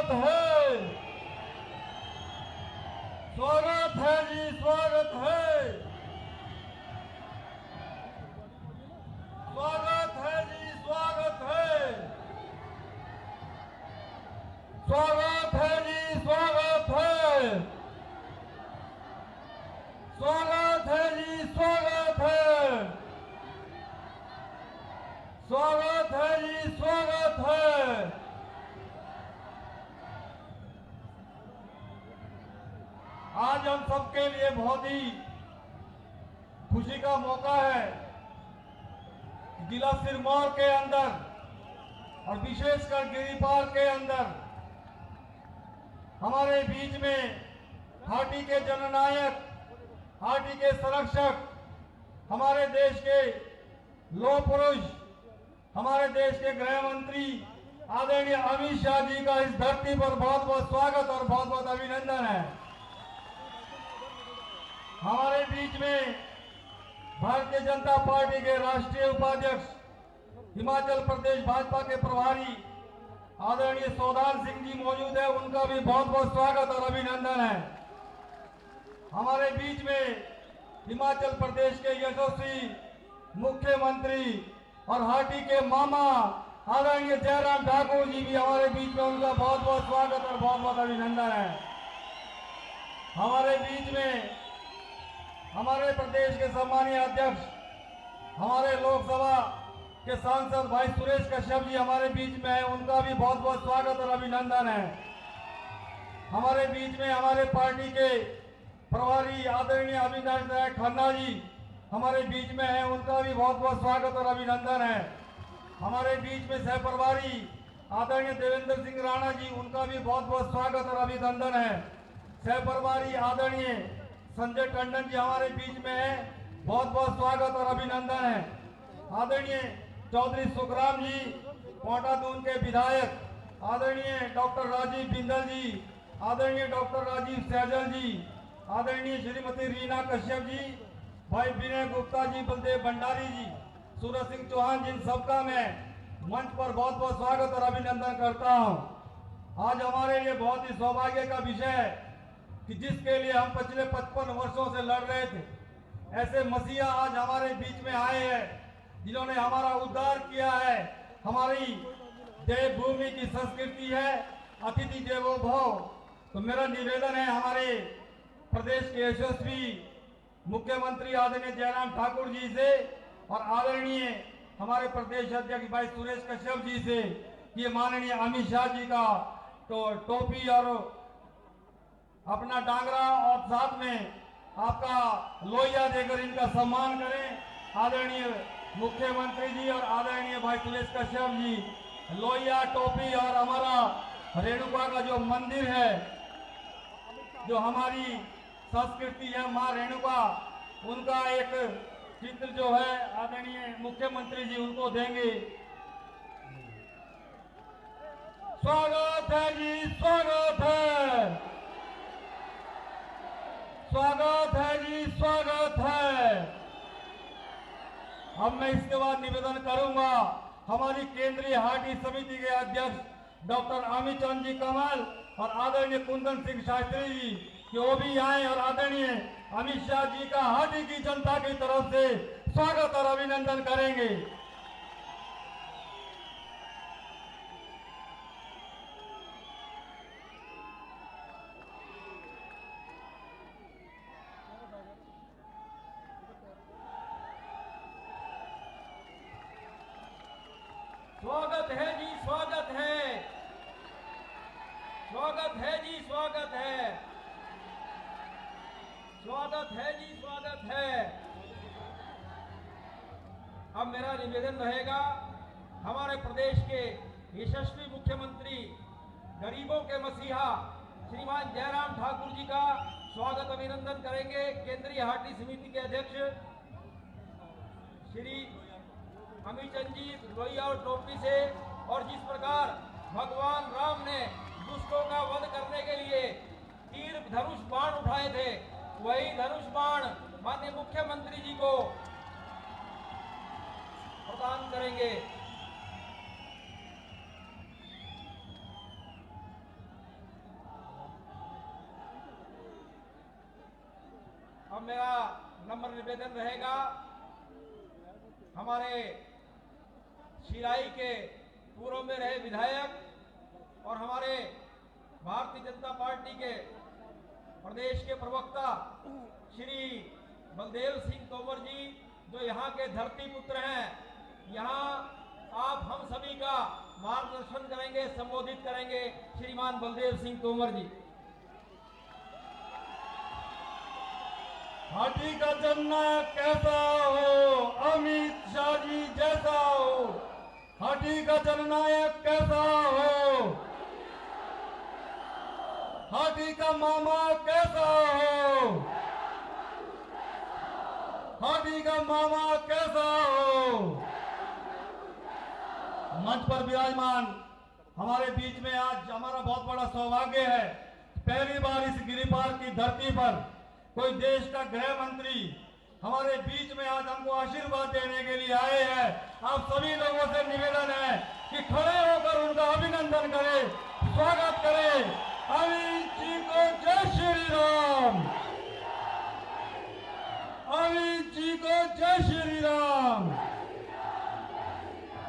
स्वागत है, स्वागत है जी, स्वागत है, स्वागत है जी, स्वागत है, स्वागत है जी, स्वागत है, स्वागत है जी, स्वागत है, स्वागत है जी, स्वागत है। आज हम सबके लिए बहुत ही खुशी का मौका है। जिला सिरमौर के अंदर और विशेषकर गिरिपार के अंदर हमारे बीच में हाटी के जननायक, हाटी के संरक्षक, हमारे देश के लौह पुरुष, हमारे देश के गृह मंत्री आदरणीय अमित शाह जी का इस धरती पर बहुत बहुत स्वागत और बहुत बहुत अभिनंदन है। हमारे बीच में भारतीय जनता पार्टी के राष्ट्रीय उपाध्यक्ष, हिमाचल प्रदेश भाजपा के प्रभारी आदरणीय सौदान सिंह जी मौजूद है, उनका भी बहुत बहुत स्वागत और अभिनंदन है। हमारे बीच में हिमाचल प्रदेश के यशस्वी मुख्यमंत्री और हाटी के मामा आदरणीय जयराम ठाकुर जी भी हमारे बीच में, उनका बहुत बहुत स्वागत और बहुत बहुत अभिनंदन है। हमारे बीच में हमारे प्रदेश के सम्मानीय अध्यक्ष, हमारे लोकसभा के सांसद भाई सुरेश कश्यप जी हमारे बीच में है, उनका भी बहुत बहुत स्वागत और अभिनंदन है। हमारे बीच में हमारे पार्टी के प्रभारी आदरणीय अविनाश नायक खन्ना जी हमारे बीच में है, उनका भी बहुत बहुत स्वागत और अभिनंदन है। हमारे बीच में सह प्रभारी आदरणीय देवेंद्र सिंह राणा जी, उनका भी बहुत बहुत स्वागत और अभिनंदन है। सह प्रभारी आदरणीय संजय टंडन जी हमारे बीच में है, बहुत बहुत स्वागत और अभिनंदन है। आदरणीय चौधरी सुखराम जी, कोटा दून के विधायक, आदरणीय डॉक्टर राजीव बिंदल जी, आदरणीय डॉक्टर राजीव सहजल जी, आदरणीय श्रीमती रीना कश्यप जी, भाई विनय गुप्ता जी, बलदेव भंडारी जी, सूरज सिंह चौहान, जिन सबका मैं मंच पर बहुत बहुत स्वागत और अभिनंदन करता हूं। आज हमारे लिए बहुत ही सौभाग्य का विषय है कि जिसके लिए हम पिछले 55 वर्षों से लड़ रहे थे, ऐसे मसीहा आज हमारे बीच में आए हैं, जिन्होंने हमारा उद्धार किया है। हमारी देवभूमि की संस्कृति है अतिथि देवो भव। तो मेरा निवेदन है हमारे प्रदेश के यशस्वी मुख्यमंत्री आदरणीय जयराम ठाकुर जी से और आदरणीय हमारे प्रदेश अध्यक्ष भाई सुरेश कश्यप जी से कि माननीय अमित शाह जी का तो टोपी और अपना डांगरा और साथ में आपका लोहिया देकर इनका सम्मान करें। आदरणीय मुख्यमंत्री जी और आदरणीय भाई सुरेश कश्यप जी लोहिया, टोपी और हमारा रेणुका का जो मंदिर है, जो हमारी संस्कृति है माँ रेणुका, उनका एक चित्र जो है आदरणीय मुख्यमंत्री जी उनको देंगे। स्वागत है जी, स्वागत है, स्वागत है जी, स्वागत है। अब मैं इसके बाद निवेदन करूंगा हमारी केंद्रीय हाटी समिति के अध्यक्ष डॉक्टर अमित चंद जी कमल और आदरणीय कुंदन सिंह शास्त्री जी कि वो भी आए और आदरणीय अमित शाह जी का हाटी की जनता की तरफ से स्वागत और अभिनंदन करेंगे। स्वागत है जी, स्वागत है, स्वागत है जी, स्वागत है, स्वागत है जी, स्वागत है। अब मेरा निवेदन रहेगा हमारे प्रदेश के यशस्वी मुख्यमंत्री, गरीबों के मसीहा श्रीमान जयराम ठाकुर जी का स्वागत अभिनंदन करेंगे। केंद्रीय हाटी समिति के अध्यक्ष श्री अमित चंद जी लोहिया और टोपी से, और जिस प्रकार भगवान राम ने दुष्टों का वध करने के लिए तीर धनुष बाण उठाए थे, वही धनुष बाण माननीय मुख्यमंत्री जी को प्रदान करेंगे। अब मेरा नम्र निवेदन रहेगा हमारे शिलाई के पूर्व में रहे विधायक और हमारे भारतीय जनता पार्टी के प्रदेश के प्रवक्ता श्री बलदेव सिंह तोमर जी, जो यहाँ के धरती पुत्र हैं, यहाँ आप हम सभी का मार्गदर्शन करेंगे, संबोधित करेंगे। श्रीमान बलदेव सिंह तोमर जी। हाथी का जननायक कैसा हो, अमित शाह जी जैसा हो। हाथी का जननायक कैसा हो, हाथी का मामा कैसा हो, हाथी का मामा कैसा हो। मंच पर विराजमान हमारे बीच में आज हमारा बहुत बड़ा सौभाग्य है। पहली बार इस गिरिपार की धरती पर कोई देश का गृह मंत्री हमारे बीच में आज हमको आशीर्वाद देने के लिए आए हैं। आप सभी लोगों से निवेदन है कि खड़े होकर उनका अभिनंदन करें, स्वागत करें। अमित जी को जय श्री राम, अमित जी को जय श्री राम।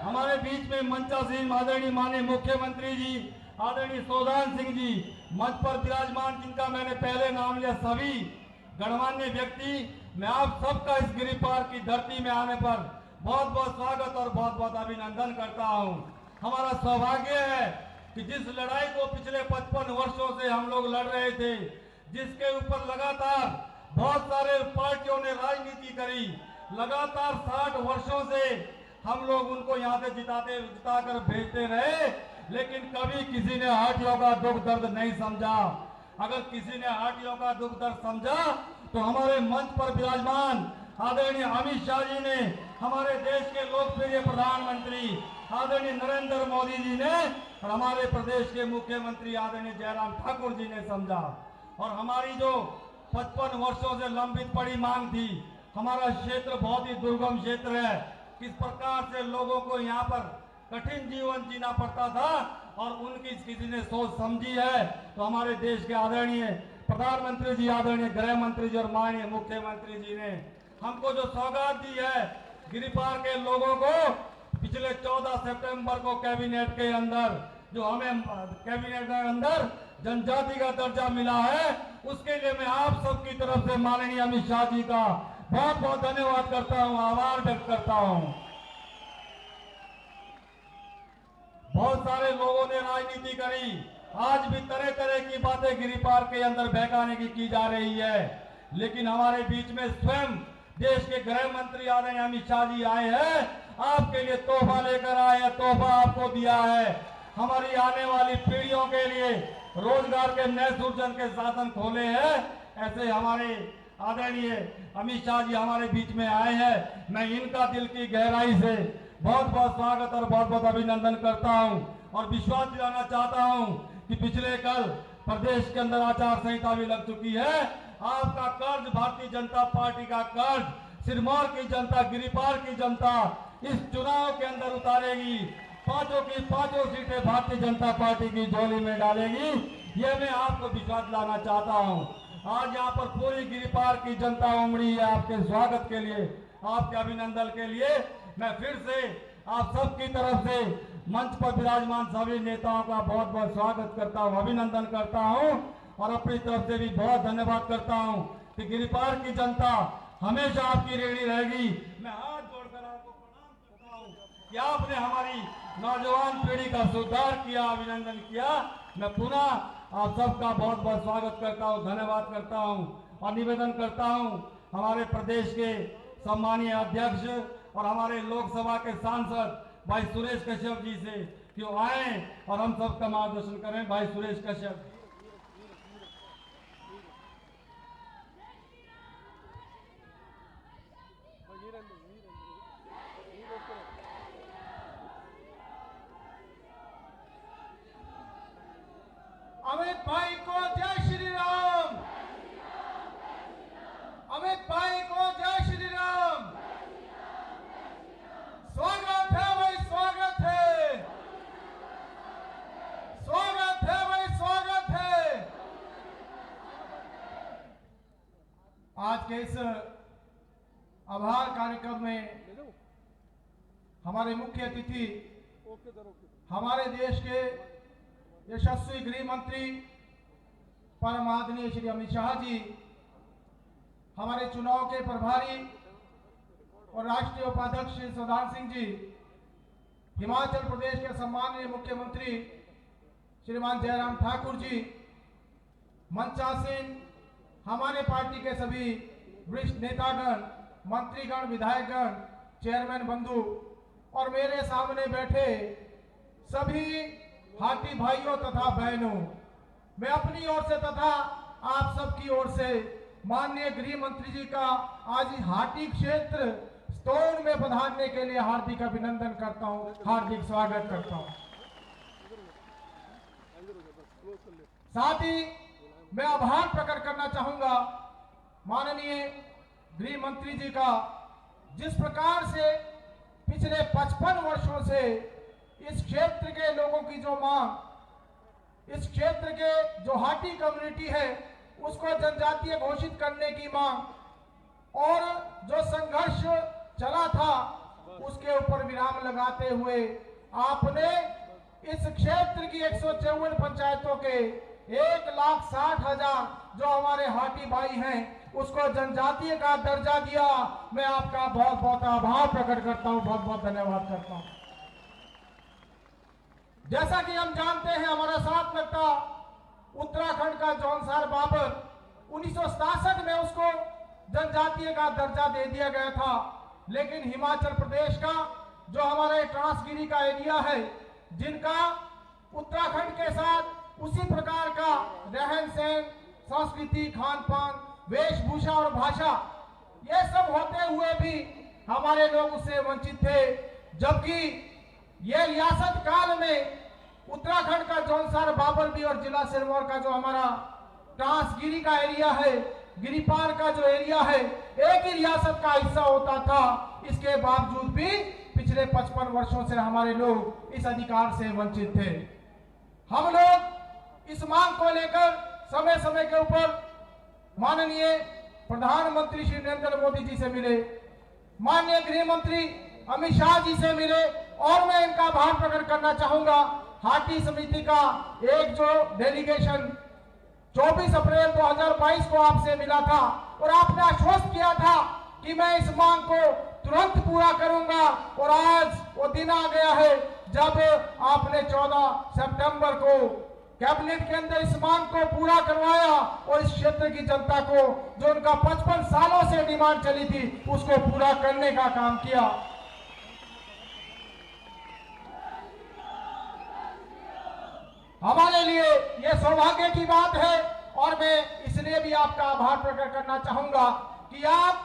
हमारे बीच में मंचासीन आदरणीय माननीय मुख्यमंत्री जी आदरणीय सौदान सिंह जी मंच पर विराजमान, जिनका मैंने पहले नाम लिया। सभी गणमान्य व्यक्ति, मैं आप सबका इस गिरिपार की धरती में आने पर बहुत बहुत स्वागत और बहुत बहुत अभिनंदन करता हूं। हमारा सौभाग्य है कि जिस लड़ाई को पिछले 55 वर्षों से हम लोग लड़ रहे थे, जिसके ऊपर लगातार बहुत सारे पार्टियों ने राजनीति करी, लगातार 60 वर्षों से हम लोग उनको यहाँ से जिताकर भेजते रहे, लेकिन कभी किसी ने हाथियों का दुख दर्द नहीं समझा। अगर किसी ने हाथियों का दुख दर्द समझा तो हमारे मंच पर विराजमान आदरणीय अमित शाह जी ने, हमारे देश के लोकप्रिय प्रधानमंत्री आदरणीय नरेंद्र मोदी जी ने और हमारे प्रदेश के मुख्यमंत्री आदरणीय जयराम ठाकुर जी ने समझा। और हमारी जो 55 वर्षों से लंबित पड़ी मांग थी, हमारा क्षेत्र बहुत ही दुर्गम क्षेत्र है, किस प्रकार से लोगों को यहाँ पर कठिन जीवन जीना पड़ता था और उनकी किसी ने सोच समझी है, तो हमारे देश के आदरणीय प्रधानमंत्री जी, आदरणीय गृह मंत्री जी और माननीय मुख्यमंत्री जी ने हमको जो सौगात दी है, गिरिपार के लोगों को पिछले 14 सितंबर को कैबिनेट के अंदर जो हमें कैबिनेट के अंदर जनजाति का दर्जा मिला है, उसके लिए मैं आप सबकी तरफ से माननीय अमित शाह जी का बहुत बहुत धन्यवाद करता हूं, आभार व्यक्त करता हूं। बहुत सारे लोगों ने राजनीति करी, आज भी तरह तरह की बातें गिरिपार के अंदर बहकाने की जा रही है, लेकिन हमारे बीच में स्वयं देश के गृह मंत्री आदरणीय अमित शाह जी आए हैं, आपके लिए तोहफा लेकर आए हैं, तोहफा आपको दिया है। हमारी आने वाली पीढ़ियों के लिए रोजगार के नए सृजन के साधन खोले हैं। ऐसे हमारे आदरणीय अमित शाह जी हमारे बीच में आए हैं, मैं इनका दिल की गहराई से बहुत बहुत स्वागत और बहुत बहुत अभिनंदन करता हूं और विश्वास दिलाना चाहता हूं कि पिछले कल प्रदेश के अंदर आचार संहिता भी लग चुकी है। आपका कर्ज, भारतीय जनता पार्टी का कर्ज सिरमौर की जनता, गिरिपार की जनता इस चुनाव के अंदर उतारेगी। पांचों की पांचों सीटें भारतीय जनता पार्टी की झोली में डालेगी, ये मैं आपको विश्वास दिलाना चाहता हूं। आज यहाँ पर पूरी गिरिपार की जनता उमड़ी है आपके स्वागत के लिए, आपके अभिनंदन के लिए। मैं फिर से आप सबकी तरफ से मंच पर विराजमान सभी नेताओं का बहुत बहुत स्वागत करता हूं, अभिनंदन करता हूं और अपनी तरफ से भी बहुत धन्यवाद करता हूं कि गिरिपार की जनता हमेशा आपकी ऋणी रहेगी। मैं हाथ जोड़कर आपको प्रणाम करता हूं कि आपने हमारी नौजवान पीढ़ी का सुधार किया, अभिनंदन किया। मैं पुनः आप सबका बहुत बहुत स्वागत करता हूं, धन्यवाद करता हूं और निवेदन करता हूं हमारे प्रदेश के सम्मानीय अध्यक्ष और हमारे लोकसभा के सांसद भाई सुरेश कश्यप जी से कि वो आए और हम सबका मार्गदर्शन करें। भाई सुरेश कश्यप। अमित भाई को जय श्री राम, अमित भाई को जय श्री राम। स्वागत है भाई, स्वागत है, स्वागत है भाई, स्वागत है। आज के इस आभार कार्यक्रम में हमारे मुख्य अतिथि हमारे देश के यशस्वी गृह मंत्री परम आदरणीय श्री अमित शाह जी, हमारे चुनाव के प्रभारी और राष्ट्रीय उपाध्यक्ष श्री सौदान सिंह जी, हिमाचल प्रदेश के सम्माननीय मुख्यमंत्री श्रीमान जयराम ठाकुर जी, मंचासीन हमारे पार्टी के सभी वरिष्ठ नेतागण, मंत्रीगण, विधायकगण, चेयरमैन बंधु और मेरे सामने बैठे सभी हाथी भाइयों तथा बहनों, मैं अपनी ओर से तथा आप सबकी ओर से माननीय गृह मंत्री जी का आज हाटी क्षेत्र स्तोन में पधारने के लिए हार्दिक अभिनंदन करता हूं, हार्दिक स्वागत करता हूं। साथ ही मैं आभार प्रकट करना चाहूंगा माननीय गृह मंत्री जी का, जिस प्रकार से पिछले 55 वर्षों से इस क्षेत्र के लोगों की जो मांग, इस क्षेत्र के जो हाटी कम्युनिटी है उसको जनजातीय घोषित करने की मांग और जो संघर्ष चला था उसके ऊपर विराम लगाते हुए आपने इस क्षेत्र की 154 पंचायतों के 1,60,000 जो हमारे हाटी भाई हैं उसको जनजातीय का दर्जा दिया। मैं आपका बहुत बहुत आभार प्रकट करता हूं, बहुत बहुत धन्यवाद करता हूं। जैसा कि हम जानते हैं, हमारा साथ लगता उत्तराखंड का जौनसार बाबर 1967 में उसको जनजातीय का दर्जा दे दिया गया था, लेकिन हिमाचल प्रदेश का जो हमारे ट्रांसगिरी का एरिया है, जिनका उत्तराखंड के साथ उसी प्रकार का रहन सहन, संस्कृति, खान पान, वेशभूषा और भाषा, ये सब होते हुए भी हमारे लोग उससे वंचित थे। जबकि ये रियासत काल में उत्तराखंड का जौनसार बाबरबी और जिला सिरमौर का जो हमारा ट्रांसगिरी का एरिया है, गिरिपार का जो एरिया है, एक ही रियासत का हिस्सा होता था। इसके बावजूद भी पिछले 55 वर्षों से हमारे लोग इस अधिकार से वंचित थे। हम लोग इस मांग को लेकर समय समय के ऊपर माननीय प्रधानमंत्री श्री नरेंद्र मोदी जी से मिले, माननीय गृह मंत्री अमित शाह जी से मिले, और मैं इनका आभार प्रकट करना चाहूंगा। हाटी समिति का एक जो डेलीगेशन 24 अप्रैल 2022 को आपसे मिला था और आपने आश्वस्त किया था कि मैं इस मांग को तुरंत पूरा करूंगा, और आज वो दिन आ गया है जब आपने 14 सितंबर को कैबिनेट के अंदर इस मांग को पूरा करवाया और इस क्षेत्र की जनता को जो उनका 55 सालों से डिमांड चली थी उसको पूरा करने का काम किया। हमारे लिए यह सौभाग्य की बात है और मैं इसलिए भी आपका आभार प्रकट करना चाहूंगा कि आप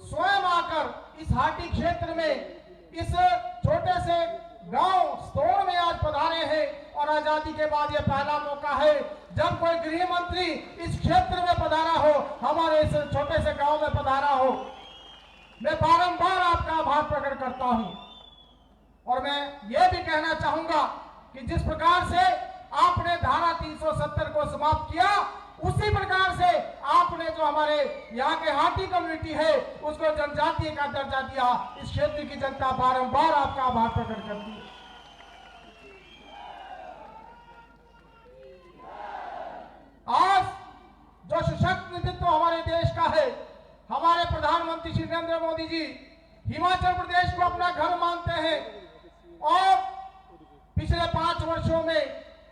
स्वयं आकर इस हाटी क्षेत्र में, इस छोटे से गांव स्तोन में आज पधारे हैं। और आजादी के बाद यह पहला मौका है जब कोई गृह मंत्री इस क्षेत्र में पधारा हो, हमारे इस छोटे से गांव में पधारा हो। मैं बारंबार आपका आभार प्रकट करता हूं और मैं यह भी कहना चाहूंगा कि जिस प्रकार से आपने धारा 370 को समाप्त किया, उसी प्रकार से आपने जो हमारे यहाँ के हाटी कम्युनिटी है उसको जनजातीय का दर्जा दिया। इस क्षेत्र की जनता बारंबार आपका आभार प्रकट करती है। आज जो सशक्त नेतृत्व हमारे देश का है, हमारे प्रधानमंत्री श्री नरेंद्र मोदी जी हिमाचल प्रदेश को अपना घर मानते हैं और पिछले 5 वर्षों में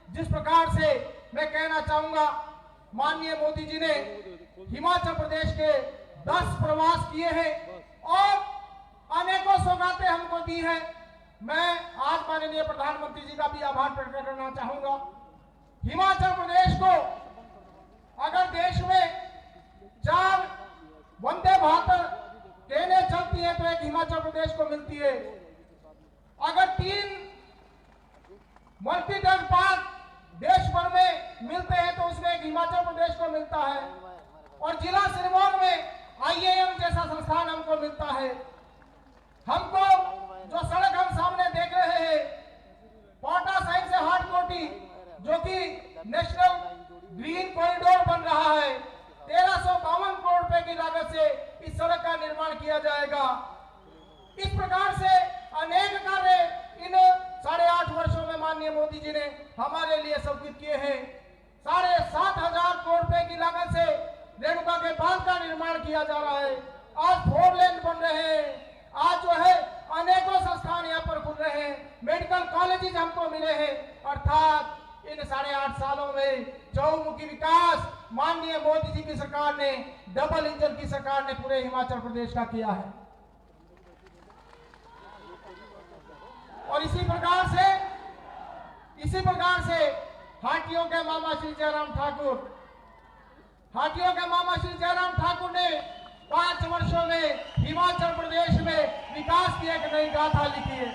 जिस प्रकार से मैं कहना चाहूंगा, माननीय मोदी जी ने हिमाचल प्रदेश के 10 प्रवास किए हैं और अनेकों सौगातें हमको दी हैं। मैं आज माननीय प्रधानमंत्री जी का भी आभार प्रकट करना चाहूंगा। हिमाचल प्रदेश को अगर देश में 4 वंदे भारत ट्रेनें चलती है तो एक हिमाचल प्रदेश को मिलती है। अगर 3 मल्टी ड्रग पार्क देश भर में मिलते हैं तो उसमें एक हिमाचल प्रदेश को मिलता है, और जिला सिरमौर में IIM जैसा संस्थान हमको मिलता है। हमको जो सड़क हम सामने देख रहे हैं, पाटा साइड से हाटकोटी, जो कि नेशनल ग्रीन कॉरिडोर बन रहा है, 1352 करोड़ रुपए की लागत से माननीय मोदी जी ने हमारे लिए सब कुछ किए हैं। 7,500 करोड़ रुपए की लागत से रेणुका के बांध का निर्माण किया जा रहा है। आज 4 लेन बन रहे हैं। आज जो है अनेकों संस्थान यहाँ पर खुल रहे हैं, मेडिकल कॉलेजेस हमको मिले हैं। अर्थात इन 8.5 सालों में चौमुखी विकास माननीय मोदी जी की सरकार ने, डबल इंजन की सरकार ने पूरे हिमाचल प्रदेश का किया है। और इसी प्रकार से हाटियों के मामा श्री जयराम ठाकुर ने 5 वर्षों में हिमाचल प्रदेश में विकास की एक नई गाथा लिखी है।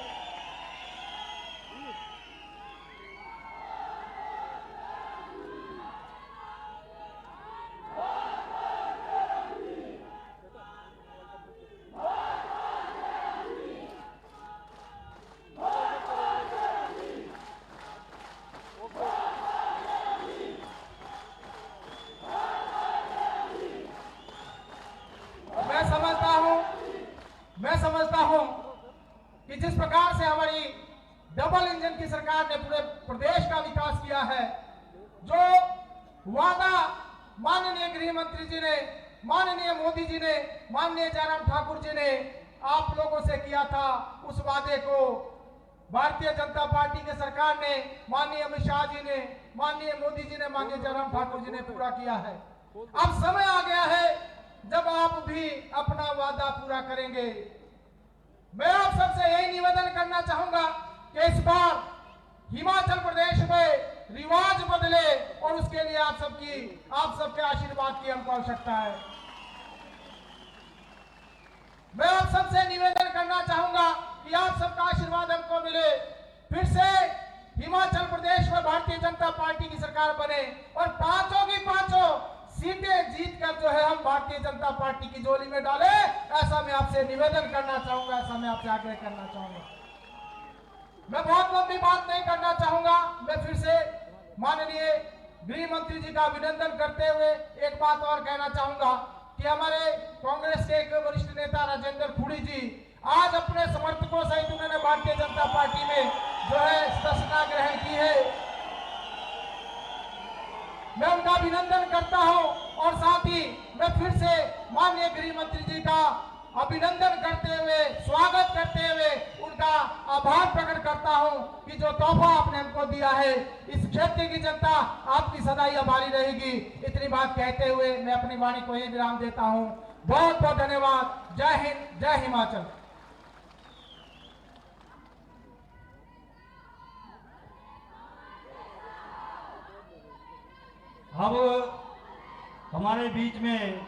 मैं समझता हूं कि जिस प्रकार से हमारी डबल इंजन की सरकार ने पूरे प्रदेश का विकास किया है, जो वादा माननीय गृह मंत्री जी ने, माननीय मोदी जी ने, माननीय जयराम ठाकुर जी ने आप लोगों से किया था, उस वादे को भारतीय जनता पार्टी की सरकार ने, माननीय अमित शाह जी ने, माननीय मोदी जी ने, माननीय जयराम ठाकुर जी ने पूरा किया है। अब समय आ गया है जब आप भी अपना वादा पूरा करेंगे। मैं आप सबसे यही निवेदन करना चाहूंगा कि इस बार हिमाचल प्रदेश में रिवाज बदले और उसके लिए आप सबके आशीर्वाद की हमको आवश्यकता है। मैं आप सबसे निवेदन करना चाहूंगा कि आप सबका आशीर्वाद हमको मिले, फिर से हिमाचल प्रदेश में भारतीय जनता पार्टी की सरकार बने और 5 की 5 सीटें जीतकर जो है हम भारतीय जनता पार्टी की झोली में डाले। ऐसा मैं आपसे निवेदन करना चाहूंगा, ऐसा मैं आपसे आग्रह करना चाहूंगा। मैं बहुत लंबी बात नहीं करना चाहूंगा। मैं फिर से माननीय गृह मंत्री जी का अभिनंदन करते हुए एक बात और कहना चाहूंगा कि हमारे कांग्रेस के एक वरिष्ठ नेता राजेंद्र खुड़ी जी आज अपने समर्थकों सहित उन्होंने भारतीय जनता पार्टी में जो है सदस्यता ग्रहण की है। मैं उनका अभिनंदन करता हूं और साथ ही मैं फिर से माननीय गृह मंत्री जी का अभिनंदन करते हुए, स्वागत करते हुए उनका आभार प्रकट करता हूं कि जो तोहफा आपने हमको दिया है, इस क्षेत्र की जनता आपकी सदाई आभारी रहेगी। इतनी बात कहते हुए मैं अपनी वाणी को यही विराम देता हूं। बहुत बहुत धन्यवाद। जय हिंद, जय हिमाचल। अब हमारे बीच में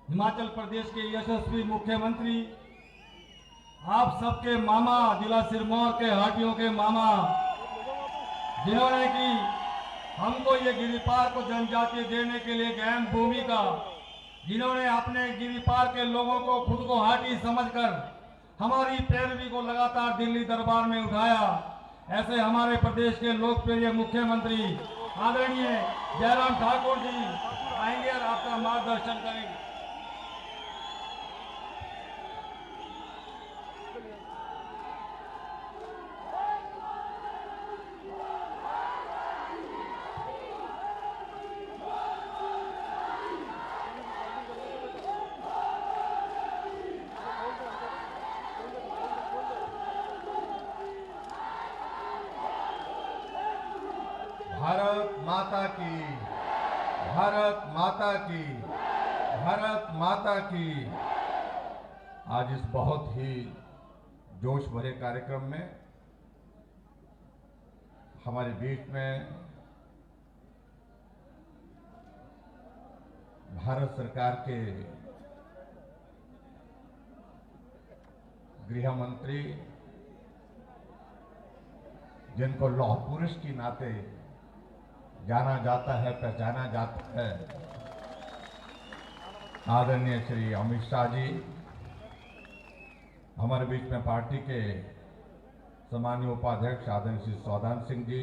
हिमाचल प्रदेश के यशस्वी मुख्यमंत्री, आप सबके मामा, जिला सिरमौर के हाटियों के मामा, जिन्होंने कि हमको ये गिरिपार को जनजाति देने के लिए गहन भूमिका, जिन्होंने अपने गिरिपार के लोगों को खुद को हाटी समझकर हमारी पैरवी को लगातार दिल्ली दरबार में उठाया, ऐसे हमारे प्रदेश के लोकप्रिय मुख्यमंत्री आदरणीय जयराम ठाकुर जी आएंगे और आपका मार्गदर्शन करेंगे। भारत माता की, भारत माता की, भारत माता की। आज इस बहुत ही जोश भरे कार्यक्रम में हमारे बीच में भारत सरकार के गृह मंत्री, जिनको लौह पुरुष की नाते जाना जाता है, पहचाना जाता है, आदरणीय श्री अमित शाह जी, हमारे बीच में पार्टी के सम्मानीय उपाध्यक्ष आदरणीय श्री सौदान सिंह जी,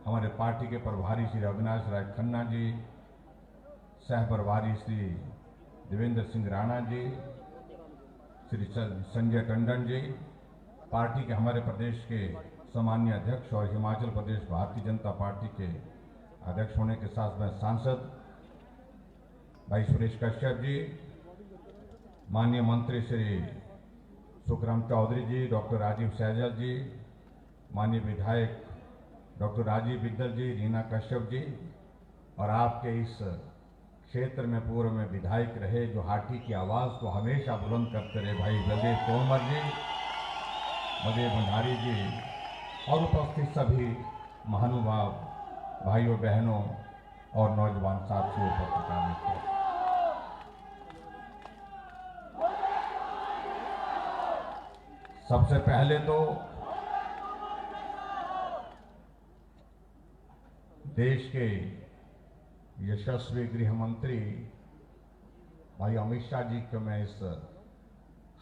हमारे पार्टी के प्रभारी श्री अविनाश राय खन्ना जी, सह प्रभारी श्री देवेंद्र सिंह राणा जी, श्री संजय टंडन जी, पार्टी के हमारे प्रदेश के सम्मानीय अध्यक्ष और हिमाचल प्रदेश भारतीय जनता पार्टी के अध्यक्ष होने के साथ में सांसद भाई सुरेश कश्यप जी, माननीय मंत्री श्री सुखराम चौधरी जी, डॉक्टर राजीव सहजल जी, माननीय विधायक डॉक्टर राजीव बिद्दल जी, रीना कश्यप जी, और आपके इस क्षेत्र में पूर्व में विधायक रहे जो हाटी की आवाज़ को हमेशा बुलंद करते रहे भाई बलदेव तोमर जी, मदे भंडारी जी, और उपस्थित सभी महानुभाव भाइयों बहनों और नौजवान साथियों पत्रकार मित्रों, सबसे पहले तो देश के यशस्वी गृह मंत्री भाई अमित शाह जी को मैं इस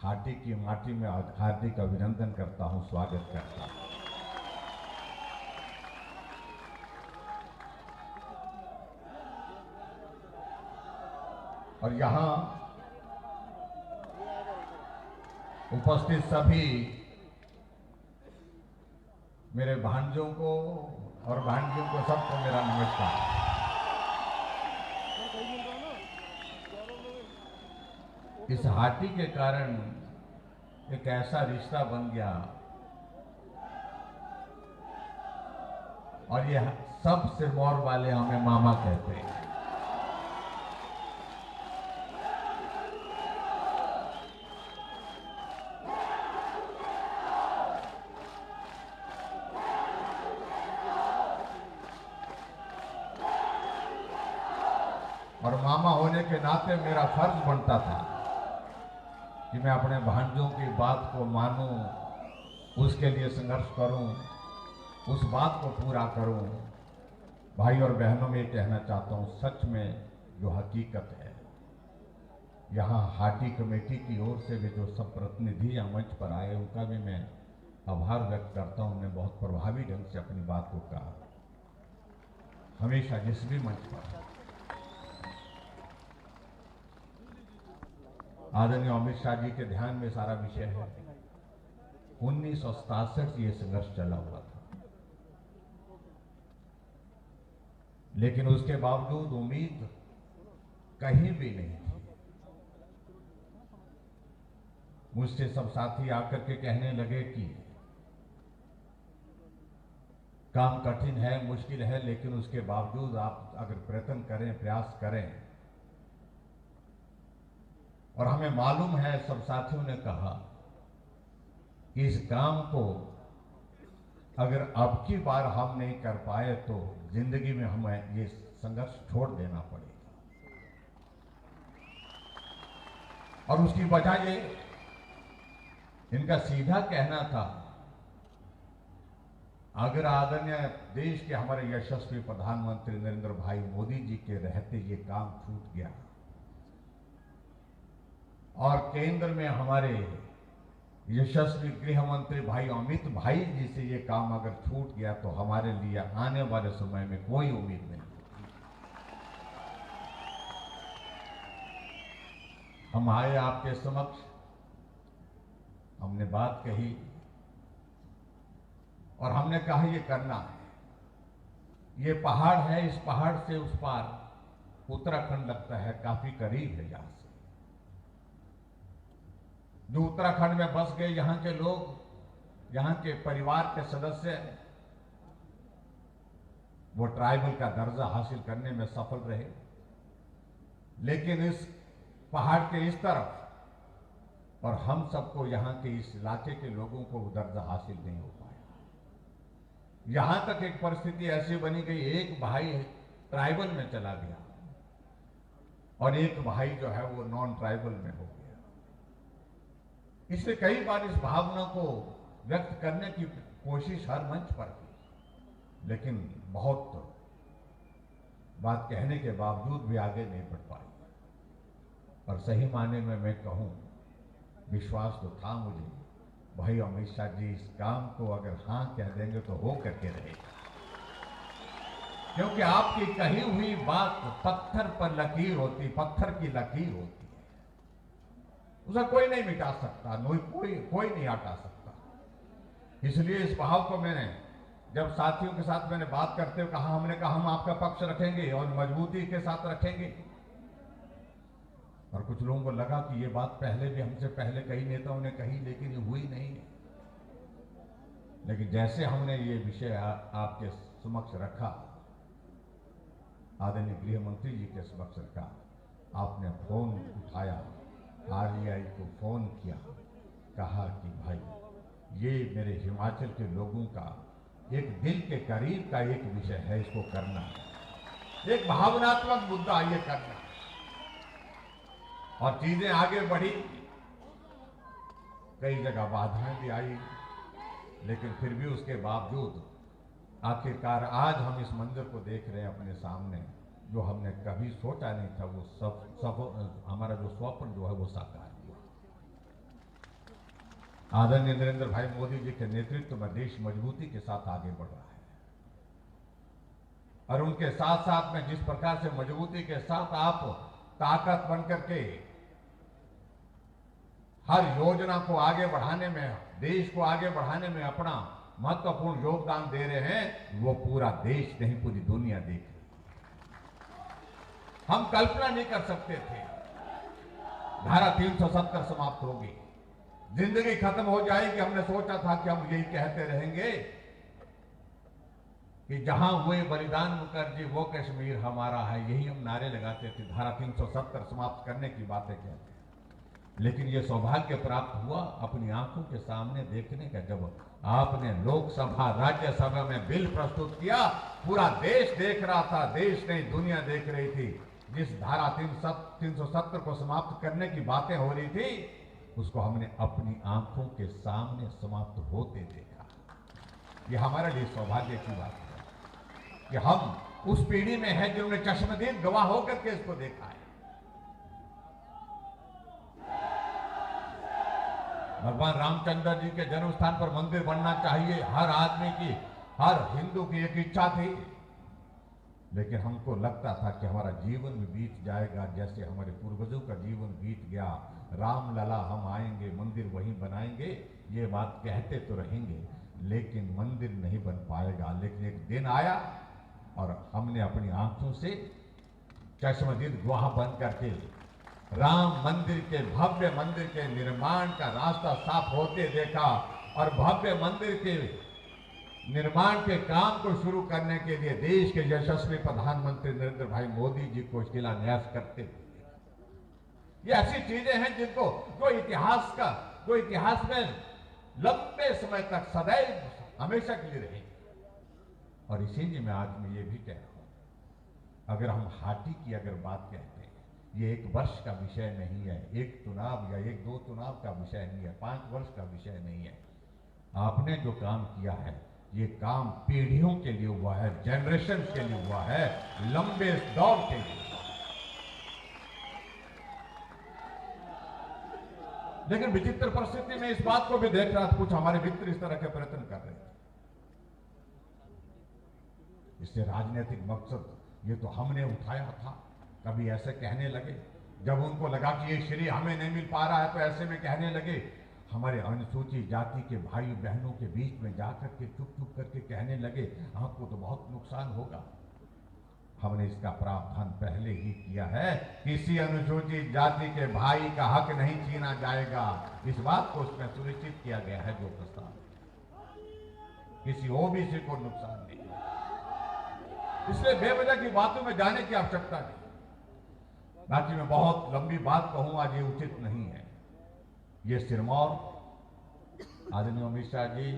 हाटी की माटी में हार्दिक अभिनंदन करता हूं, स्वागत करता हूं। और यहां उपस्थित सभी मेरे भांजों को और भांजियों को सबको मेरा नमस्कार। इस हाटी के कारण एक ऐसा रिश्ता बन गया और ये सब सिरमौर वाले हमें मामा कहते हैं। और मामा होने के नाते मेरा फर्ज बनता था कि मैं अपने भांजों की बात को मानूं, उसके लिए संघर्ष करूं, उस बात को पूरा करूं। भाई और बहनों में कहना चाहता हूं, सच में जो हकीकत है, यहाँ हाटी कमेटी की ओर से भी जो सब प्रतिनिधि यहाँ मंच पर आए उनका भी मैं आभार व्यक्त करता हूं। उन्होंने बहुत प्रभावी ढंग से अपनी बात को कहा। हमेशा जिस भी मंच पर आदरणीय अमित शाह जी के ध्यान में सारा विषय है। 1967 से ये संघर्ष चला हुआ था, लेकिन उसके बावजूद उम्मीद कहीं भी नहीं थी। मुझसे सब साथी आकर के कहने लगे कि काम कठिन है, मुश्किल है, लेकिन उसके बावजूद आप अगर प्रयत्न करें, प्रयास करें। और हमें मालूम है, सब साथियों ने कहा कि इस काम को अगर अब की बार हम नहीं कर पाए तो जिंदगी में हमें ये संघर्ष छोड़ देना पड़ेगा। और उसकी वजह ये इनका सीधा कहना था, अगर आदरणीय देश के हमारे यशस्वी प्रधानमंत्री नरेंद्र भाई मोदी जी के रहते ये काम छूट गया और केंद्र में हमारे यशस्वी गृह मंत्री भाई अमित भाई जी से ये काम अगर छूट गया तो हमारे लिए आने वाले समय में कोई उम्मीद नहीं। हम आए आपके समक्ष, हमने बात कही और हमने कहा ये करना है। ये पहाड़ है, इस पहाड़ से उस पार उत्तराखंड लगता है, काफी करीब है यहां से। जो उत्तराखंड में बस गए यहाँ के लोग, यहाँ के परिवार के सदस्य, वो ट्राइबल का दर्जा हासिल करने में सफल रहे, लेकिन इस पहाड़ के इस तरफ और हम सबको यहाँ के इस इलाके के लोगों को वो दर्जा हासिल नहीं हो पाया। यहां तक एक परिस्थिति ऐसी बनी गई, एक भाई ट्राइबल में चला गया और एक भाई जो है वो नॉन ट्राइबल में हो गया। इसलिए कई बार इस भावना को व्यक्त करने की कोशिश हर मंच पर की, लेकिन बहुत बात कहने के बावजूद भी आगे नहीं बढ़ पाई। और सही मायने में मैं कहूं, विश्वास तो था मुझे, भाई अमित शाह जी इस काम को अगर हां कह देंगे तो हो करके रहेगा, क्योंकि आपकी कही हुई बात पत्थर पर लकीर होती, पत्थर की लकीर होती है, उसे कोई नहीं मिटा सकता, कोई नहीं हटा सकता। इसलिए इस भाव को मैंने जब साथियों के साथ मैंने बात करते हुए कहा, हमने कहा हम आपका पक्ष रखेंगे और मजबूती के साथ रखेंगे। और कुछ लोगों को लगा कि ये बात पहले भी हमसे पहले कई नेताओं ने कही, लेकिन ये हुई नहीं है। लेकिन जैसे हमने ये विषय आपके समक्ष रखा, आदरणीय गृह मंत्री जी के समक्ष रखा, आपने फोन उठाया, आरजीआई को फोन किया, कहा कि भाई ये मेरे हिमाचल के लोगों का एक दिल के करीब का एक विषय है, इसको करना है, एक भावनात्मक मुद्दा ये करना है। और चीजें आगे बढ़ी, कई जगह बाधाएं भी आई, लेकिन फिर भी उसके बावजूद आखिरकार आज हम इस मंजर को देख रहे हैं अपने सामने, जो हमने कभी सोचा नहीं था, वो सब हमारा जो स्वप्न जो है वो साकार हुआ। आदरणीय नरेंद्र भाई मोदी जी के नेतृत्व में देश मजबूती के साथ आगे बढ़ रहा है, और उनके साथ साथ में जिस प्रकार से मजबूती के साथ आप ताकत बनकर के हर योजना को आगे बढ़ाने में, देश को आगे बढ़ाने में अपना महत्वपूर्ण योगदान दे रहे हैं, वो पूरा देश नहीं पूरी दुनिया देख रही। हम कल्पना नहीं कर सकते थे धारा 370 समाप्त होगी, जिंदगी खत्म हो जाएगी। हमने सोचा था कि हम यही कहते रहेंगे कि जहां हुए बलिदान मुखर्जी वो कश्मीर हमारा है, यही हम नारे लगाते थे, धारा 370 समाप्त करने की बातें कहते हैं। लेकिन ये सौभाग्य प्राप्त हुआ अपनी आंखों के सामने देखने का, जब आपने लोकसभा राज्यसभा में बिल प्रस्तुत किया, पूरा देश देख रहा था, देश नहीं दुनिया देख रही थी। जिस धारा 370 को समाप्त करने की बातें हो रही थी, उसको हमने अपनी आंखों के सामने समाप्त होते देखा। ये हमारे लिए सौभाग्य की बात है कि हम उस पीढ़ी में हैं जिन्होंने चश्मदीद गवाह होकर के इसको देखा है। भगवान रामचंद्र जी के जन्म स्थान पर मंदिर बनना चाहिए, हर आदमी की, हर हिंदू की एक इच्छा थी। लेकिन हमको लगता था कि हमारा जीवन भी बीत जाएगा जैसे हमारे पूर्वजों का जीवन बीत गया। राम लला हम आएंगे, मंदिर वहीं बनाएंगे, ये बात कहते तो रहेंगे, लेकिन मंदिर नहीं बन पाएगा। लेकिन एक दिन आया और हमने अपनी आंखों से चश्मदीद गवाह बन करके राम मंदिर के, भव्य मंदिर के निर्माण का रास्ता साफ होते देखा, और भव्य मंदिर के निर्माण के काम को शुरू करने के लिए देश के यशस्वी प्रधानमंत्री नरेंद्र भाई मोदी जी को शिलान्यास करते हुए। ये ऐसी चीजें हैं जिनको जो इतिहास में लंबे समय तक सदैव हमेशा के लिए रहेंगे। और इसीलिए मैं आज मैं ये भी कह रहा हूं, अगर हम हाटी की अगर बात कहते हैं, ये एक वर्ष का विषय नहीं है, एक चुनाव या एक दो चुनाव का विषय नहीं है, 5 वर्ष का विषय नहीं है। आपने जो काम किया है, ये काम पीढ़ियों के लिए हुआ है, जनरेशन के लिए हुआ है, लंबे दौर के लिए। लेकिन विचित्र परिस्थिति में इस बात को भी देख रहा था, कुछ हमारे मित्र इस तरह के प्रयत्न कर रहे थे। इससे राजनीतिक मकसद ये तो हमने उठाया था, कभी ऐसे कहने लगे, जब उनको लगा कि ये श्रेय हमें नहीं मिल पा रहा है तो ऐसे में कहने लगे, हमारे अनुसूचित जाति के भाई बहनों के बीच में जाकर के चुप चुप करके कहने लगे, आपको तो बहुत नुकसान होगा। हमने इसका प्रावधान पहले ही किया है, किसी अनुसूचित जाति के भाई का हक नहीं छीना जाएगा। इस बात को उसमें सुनिश्चित किया गया है। जो प्रस्ताव, किसी ओबीसी को नुकसान नहीं, इसलिए बेवजह की बातों में जाने की आवश्यकता नहीं। बाकी मैं बहुत लंबी बात कहूं, आज ये उचित नहीं है। ये सिरमौर, आदरणीय अमित शाह जी,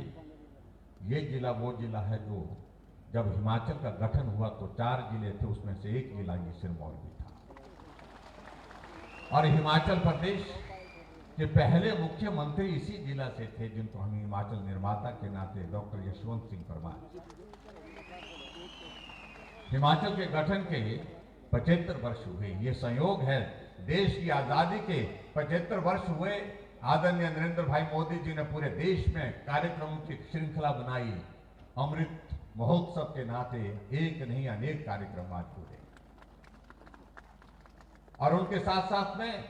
ये जिला वो जिला है जो जब हिमाचल का गठन हुआ तो 4 जिले थे, उसमें से एक जिला ये सिरमौर भी था। और हिमाचल प्रदेश के पहले मुख्यमंत्री इसी जिला से थे, जिनको हम हिमाचल निर्माता के नाते डॉक्टर यशवंत सिंह परमार। हिमाचल के गठन के 75 वर्ष हुए। ये संयोग है, देश की आजादी के 75 वर्ष हुए। आदरणीय नरेंद्र भाई मोदी जी ने पूरे देश में कार्यक्रमों की श्रृंखला बनाई। अमृत महोत्सव के नाते एक नहीं अनेक कार्यक्रम आज हुए, और उनके साथ साथ में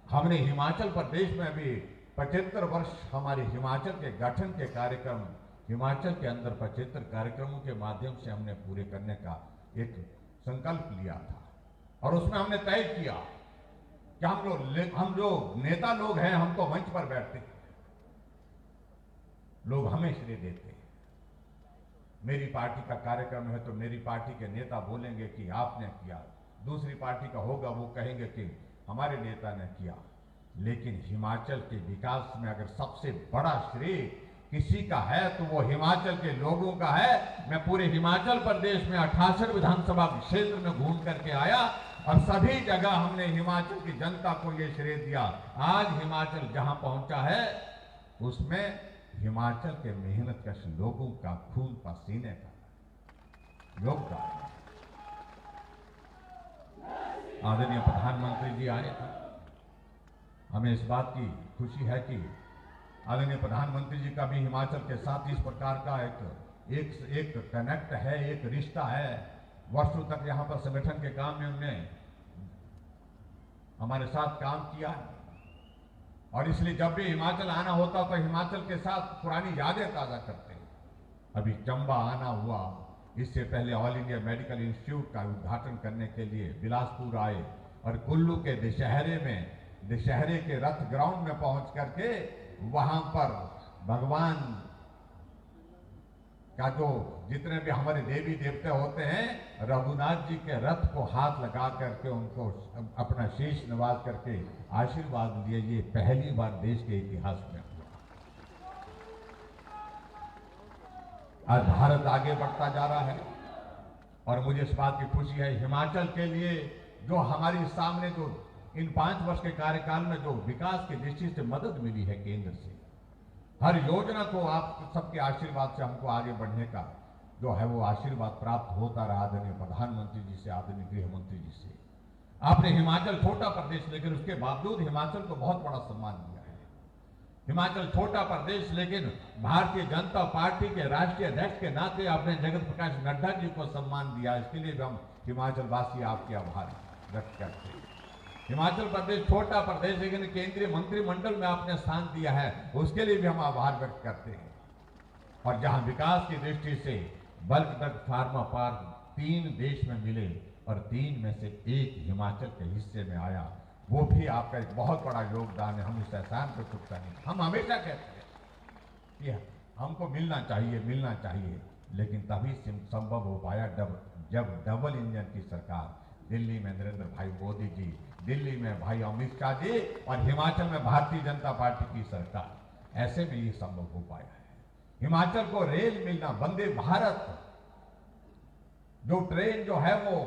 हमने हिमाचल प्रदेश में भी 75 वर्ष हमारे हिमाचल के गठन के कार्यक्रम, हिमाचल के अंदर 75 कार्यक्रमों के माध्यम से हमने पूरे करने का एक संकल्प लिया था। और उसमें हमने तय किया कि हम जो नेता लोग हैं, हम तो मंच पर बैठते हैं, लोग हमें श्रेय देते हैं। मेरी पार्टी का कार्यक्रम है तो मेरी पार्टी के नेता बोलेंगे कि आपने किया, दूसरी पार्टी का होगा वो कहेंगे कि हमारे नेता ने किया। लेकिन हिमाचल के विकास में अगर सबसे बड़ा श्रेय किसी का है तो वो हिमाचल के लोगों का है। मैं पूरे हिमाचल प्रदेश में 68 विधानसभा क्षेत्र में घूम करके आया और सभी जगह हमने हिमाचल की जनता को ये श्रेय दिया। आज हिमाचल जहां पहुंचा है उसमें हिमाचल के मेहनतकश लोगों का खून पसीने का योगदान। आदरणीय प्रधानमंत्री जी आए थे, हमें इस बात की खुशी है कि आदरणीय प्रधानमंत्री जी का भी हिमाचल के साथ इस प्रकार का एक कनेक्ट है, एक रिश्ता है। वर्षों तक यहाँ पर संगठन के काम में उन्होंने हमारे साथ काम किया है और इसलिए जब भी हिमाचल आना होता तो हिमाचल के साथ पुरानी यादें ताजा करते हैं। अभी चंबा आना हुआ, इससे पहले ऑल इंडिया मेडिकल इंस्टीट्यूट का उद्घाटन करने के लिए बिलासपुर आए और कुल्लू के दशहरे के रथ ग्राउंड में पहुंच करके वहां पर भगवान का जो जितने भी हमारे देवी देवते होते हैं, रघुनाथ जी के रथ को हाथ लगा करके उनको अपना शीश नवाज करके आशीर्वाद लिए। ये पहली बार देश के इतिहास में हुआ। आज भारत आगे बढ़ता जा रहा है और मुझे इस बात की खुशी है हिमाचल के लिए जो हमारी सामने जो इन 5 वर्ष के कार्यकाल में जो विकास की दृष्टि से मदद मिली है केंद्र से, हर योजना को आप सबके आशीर्वाद से हमको आगे बढ़ने का जो है वो आशीर्वाद प्राप्त होता रहा। आदरणीय प्रधानमंत्री जी से, आदरणीय गृह मंत्री जी से। आपने हिमाचल छोटा प्रदेश लेकिन उसके बावजूद हिमाचल को बहुत बड़ा सम्मान दिया है। हिमाचल छोटा प्रदेश लेकिन भारतीय जनता पार्टी के राष्ट्रीय अध्यक्ष के नाते आपने जगत प्रकाश नड्डा जी को सम्मान दिया। इसके लिए भी हम हिमाचल वासी आपके आभार व्यक्त करते हैं। हिमाचल प्रदेश छोटा प्रदेश लेकिन केंद्रीय मंत्रिमंडल में आपने स्थान दिया है, उसके लिए भी हम आभार व्यक्त करते हैं। और जहां विकास की दृष्टि से बल्क ड्रग फार्मा पार्क 3 देश में मिले और 3 में से 1 हिमाचल के हिस्से में आया, वो भी आपका एक बहुत बड़ा योगदान है। हम इस एहसान को चुकता नहीं। हम हमेशा कहते हैं कि हमको मिलना चाहिए, लेकिन तभी संभव हो पाया जब डबल इंजन की सरकार, दिल्ली में नरेंद्र भाई मोदी जी, दिल्ली में भाई अमित शाह जी और हिमाचल में भारतीय जनता पार्टी की सरकार, ऐसे में ये संभव हो पाया है। हिमाचल को रेल मिलना, वंदे भारत जो ट्रेन जो है वो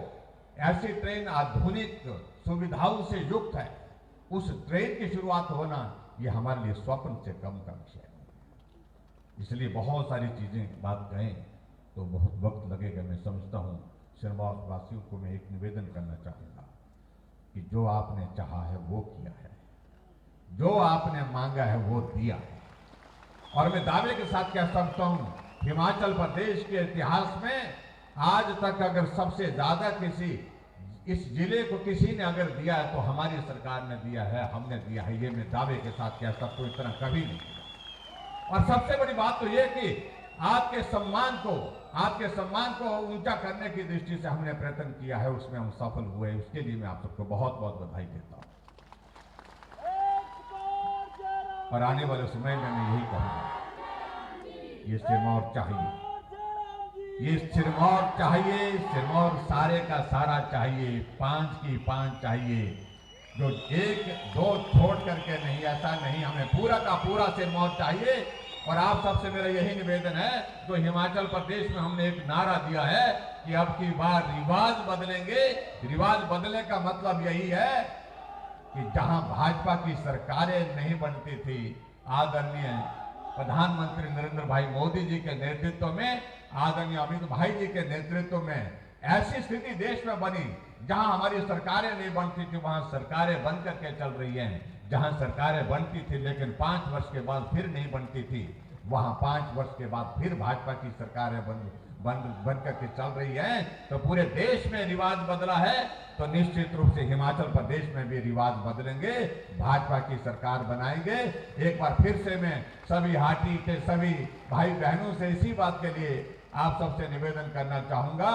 ऐसी ट्रेन आधुनिक सुविधाओं से युक्त है, उस ट्रेन की शुरुआत होना ये हमारे लिए स्वप्न से कम का विषय है। इसलिए बहुत सारी चीजें बात कहें तो बहुत वक्त लगेगा। मैं समझता हूं सिरमौर वासियों को मैं एक निवेदन करना चाहूंगा कि जो आपने चाहा है वो किया है, जो आपने मांगा है वो दिया है। और मैं दावे के साथ कह सकता हूं हिमाचल प्रदेश के इतिहास में आज तक अगर सबसे ज्यादा इस जिले को किसी ने अगर दिया है तो हमारी सरकार ने दिया है, हमने दिया है। ये मैं दावे के साथ कह सकता हूं, इतना कभी नहीं किया। और सबसे बड़ी बात तो यह कि आपके सम्मान को ऊंचा करने की दृष्टि से हमने प्रयत्न किया है, उसमें हम सफल हुए। उसके लिए मैं आप सबको बहुत बहुत बधाई देता हूं। और आने वाले समय में मैं यही कहूंगा, ये सिरमौर चाहिए, ये सिरमौर चाहिए, सिरमौर सारे का सारा चाहिए, 5 की 5 चाहिए, जो 1-2 छोड़ करके नहीं, ऐसा नहीं, हमें पूरा का पूरा सिरमौर चाहिए। और आप सबसे मेरा यही निवेदन है, जो हिमाचल प्रदेश में हमने एक नारा दिया है कि अब की बार रिवाज बदलेंगे। रिवाज बदलने का मतलब यही है कि जहां भाजपा की सरकारें नहीं बनती थी, आदरणीय प्रधानमंत्री नरेंद्र भाई मोदी जी के नेतृत्व में, आदरणीय अमित भाई जी के नेतृत्व में ऐसी स्थिति देश में बनी जहां हमारी सरकारें नहीं बनती थी, वहां सरकारें बनकर के चल रही हैं। जहां सरकारें बनती थी लेकिन 5 वर्ष के बाद फिर नहीं बनती थी, वहां 5 वर्ष के बाद फिर भाजपा की सरकार बन करके चल रही है, तो पूरे देश में रिवाज बदला है, तो निश्चित रूप से हिमाचल प्रदेश में भी रिवाज बदलेंगे, भाजपा की सरकार बनाएंगे। एक बार फिर से मैं सभी हाटी के सभी भाई बहनों से इसी बात के लिए आप सबसे निवेदन करना चाहूंगा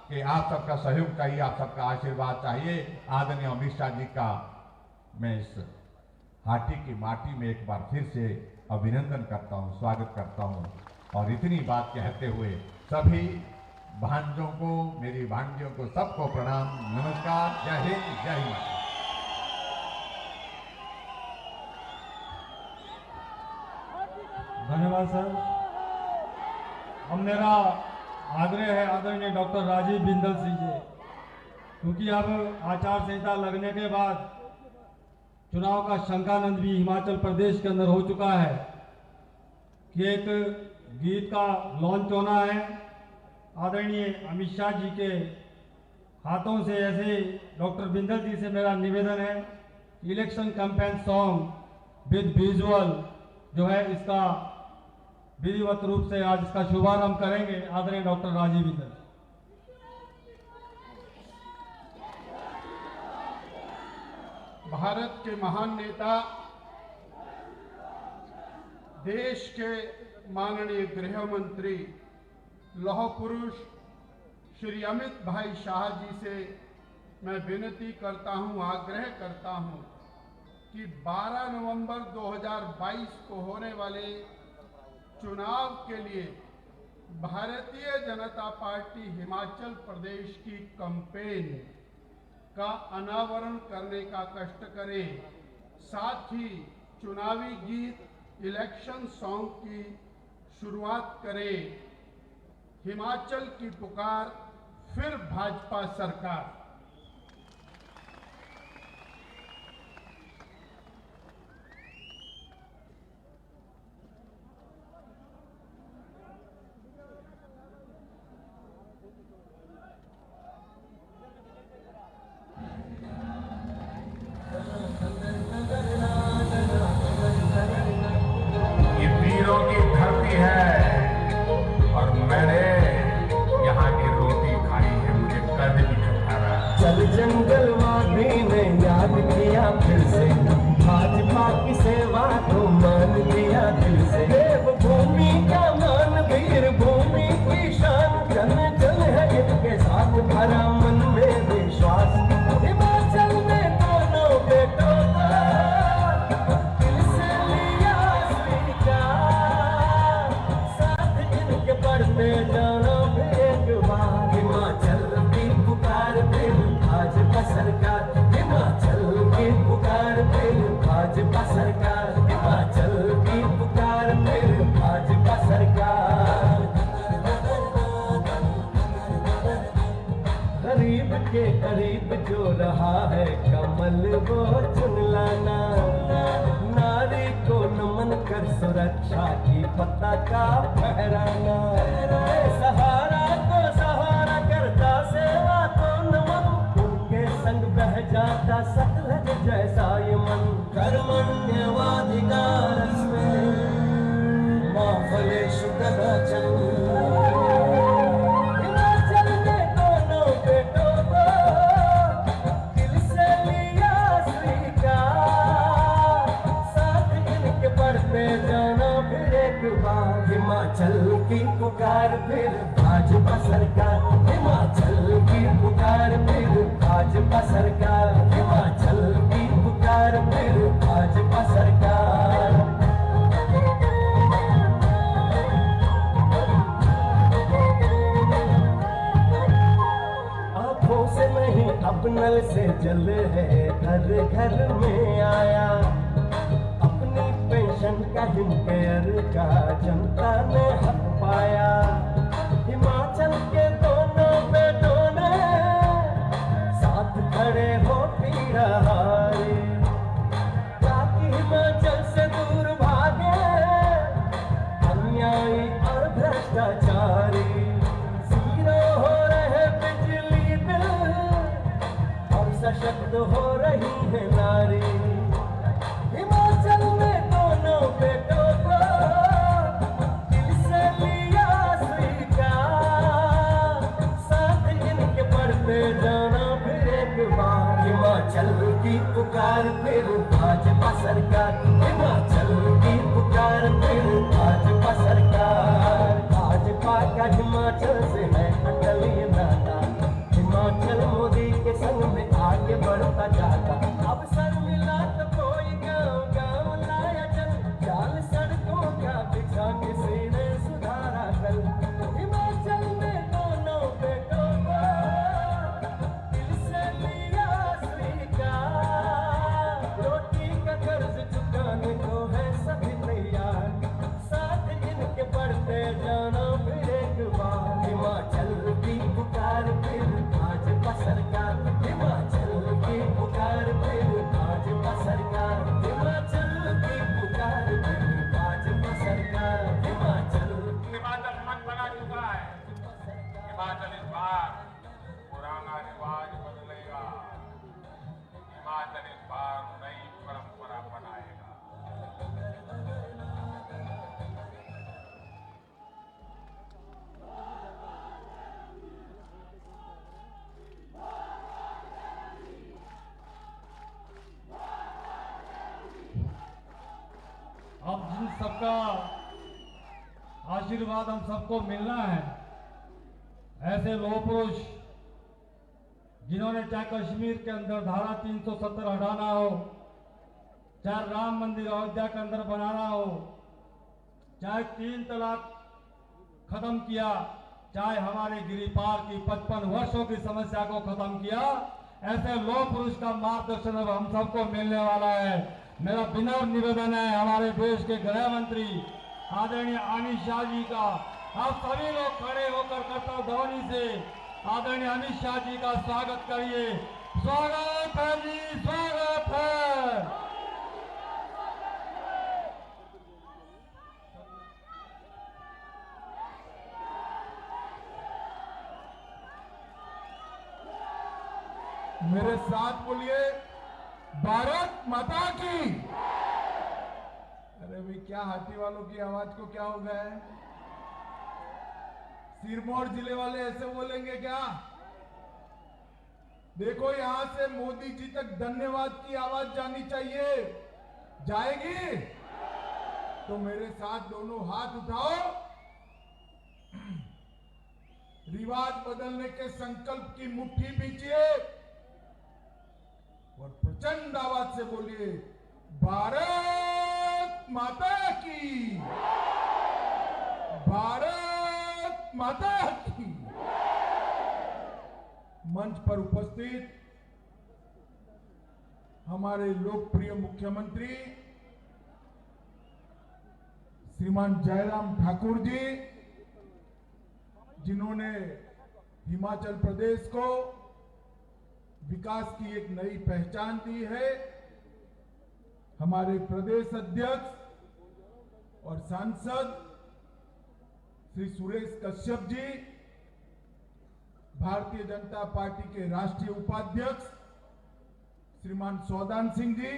कि आप सबका सहयोग चाहिए, आप सबका आशीर्वाद चाहिए। आदरणीय अमित शाह जी का मैं इस हाटी की माटी में एक बार फिर से अभिनंदन करता हूं, स्वागत करता हूं। और इतनी बात कहते हुए सभी भांजों को, मेरी भांजियों को सबको प्रणाम, नमस्कार, जय हिंद, जय हिंद। धन्यवाद सर। अब मेरा आग्रह है आदरणीय डॉक्टर राजीव बिंदल सिंह जी, क्योंकि अब आचार संहिता लगने के बाद चुनाव का शंकानंद भी हिमाचल प्रदेश के अंदर हो चुका है कि एक गीत का लॉन्च होना है। आदरणीय अमित शाह जी के हाथों से, ऐसे डॉक्टर बिंदल जी से मेरा निवेदन है, election campaign song with visual जो है इसका विधिवत रूप से आज इसका शुभारंभ करेंगे आदरणीय डॉक्टर राजीव बिंदल। भारत के महान नेता, देश के माननीय गृह मंत्री, लौह पुरुष श्री अमित भाई शाह जी से मैं विनती करता हूं, आग्रह करता हूं कि 12 नवंबर 2022 को होने वाले चुनाव के लिए भारतीय जनता पार्टी हिमाचल प्रदेश की कैंपेन का अनावरण करने का कष्ट करें। साथ ही चुनावी गीत इलेक्शन सॉन्ग की शुरुआत करें। हिमाचल की पुकार, फिर भाजपा सरकार। ये वीरों की धरती है और मैंने यहाँ की रोटी खाई है, मुझे कर्ज भी चुका रहा है। चल जंगल वादी ने याद किया फिर से, भाजपा की सेवा को मान लिया दिल से। देव भूमि का मान, वीर भूमि की शान, जन जन है इनके साथ, भरा मन में विश्वास। हिमाचल में दोनों बेटों का दिल से लिया स्वीकार, साथ इनके बढ़ते जाना एक बार। हिमाचल की पुकार फिर भाजपा सरकार, हिमाचल की पुकार फिर भाजपा सरकार, हिमाचल की पुकार फिर भाजपा सरकार। गरीब के करीब जो रहा है कमल वो चुन लाना, नारी को नमन कर सुरक्षा की पताका फहराना। सहारा को सहारा करता, सेवा को नमन, उनके संग बह जाता सतलज जैसा ये मन। कर्मण्यवाधिकारस्ते मा फलेषु कदाचन। हिमाचल के दोनों बेटों को दिल से लिया स्वीकार, साथ इनके बढ़ते जाना फिर एक बार। हिमाचल की पुकार फिर भाजपा सरकार, हिमाचल की पुकार फिर भाजपा सरकार, हिमाचल की पुकार फिर भाजपा सरकार। आंखों से नहीं अब नल से जल है घर घर में आया, अपनी पेंशन का हिमकेयर का जनता ने हक पाया। हिमाचल के दोनों बेटों ने साथ खड़े हो पीड़ा हारे, ताकि हिमाचल से दूर भागे अन्यायी और भ्रष्टाचारी। जीरो हो रहे बिजली बिल और सशक्त हो रही है नारी। हिमाचल में दोनों बेटों को पुकार फिर भाजपा सरकार, हिमाचल की पुकार फिर भाजपा सरकार। भाजपा का हिमाचल से है अटल ये नाता, हिमाचल मोदी के संग में आगे बढ़ता जाता। अब सर मिला तो कोई गाँव गाँव लाया चल, जाल सड़कों का बिछा के सीने सुधारा कल। हिमाचल में दोनों बेटों को दिल से लिया स्वीकार, रोटी का कर्ज चुकाने को है सभी तैयार, साथ इनके बढ़ते जाना फिर एक बार। हिमाचल की पुकार फिर भाजपा सरकार, हिमाचल की पुकार फिर भाजपा सरकार, हिमाचल की पुकार फिर भाजपा सरकार, हिमाचल हिमाचल मन बना चुका है। हिमाचल इस बार पुराना रिवाज बदलेगा, हिमाचल इस बार नई परंपरा बनाएगा। अब जिन सबका आशीर्वाद हम सबको मिलना है, ऐसे लोह पुरुष जिन्होंने चाहे कश्मीर के अंदर धारा 370 हटाना हो, चाहे राम मंदिर अयोध्या के अंदर बनाना हो, चाहे 3 तलाक खत्म किया, चाहे हमारे गिरिपार की 55 वर्षों की समस्या को खत्म किया, ऐसे लोह पुरुष का मार्गदर्शन अब हम सबको मिलने वाला है। मेरा विनम्र निवेदन है हमारे देश के गृह मंत्री आदरणीय अमित शाह जी का, आप सभी लोग खड़े होकर कर्तव्य ध्वनि से आदरणीय अमित शाह जी का स्वागत करिए। स्वागत है जी, स्वागत है। मेरे साथ बोलिए, भारत माता की। अरे भाई, क्या हाथी वालों की आवाज को क्या हो गया है? सिरमौर जिले वाले ऐसे बोलेंगे क्या? देखो, यहां से मोदी जी तक धन्यवाद की आवाज जानी चाहिए। जाएगी? तो मेरे साथ दोनों हाथ उठाओ, रिवाज बदलने के संकल्प की मुट्ठी बींचिए और प्रचंड आवाज से बोलिए, भारत माता की, भारत माता की। मंच पर उपस्थित हमारे लोकप्रिय मुख्यमंत्री श्रीमान जयराम ठाकुर जी, जिन्होंने हिमाचल प्रदेश को विकास की एक नई पहचान दी है, हमारे प्रदेश अध्यक्ष और सांसद श्री सुरेश कश्यप जी, भारतीय जनता पार्टी के राष्ट्रीय उपाध्यक्ष श्रीमान सौदान सिंह जी,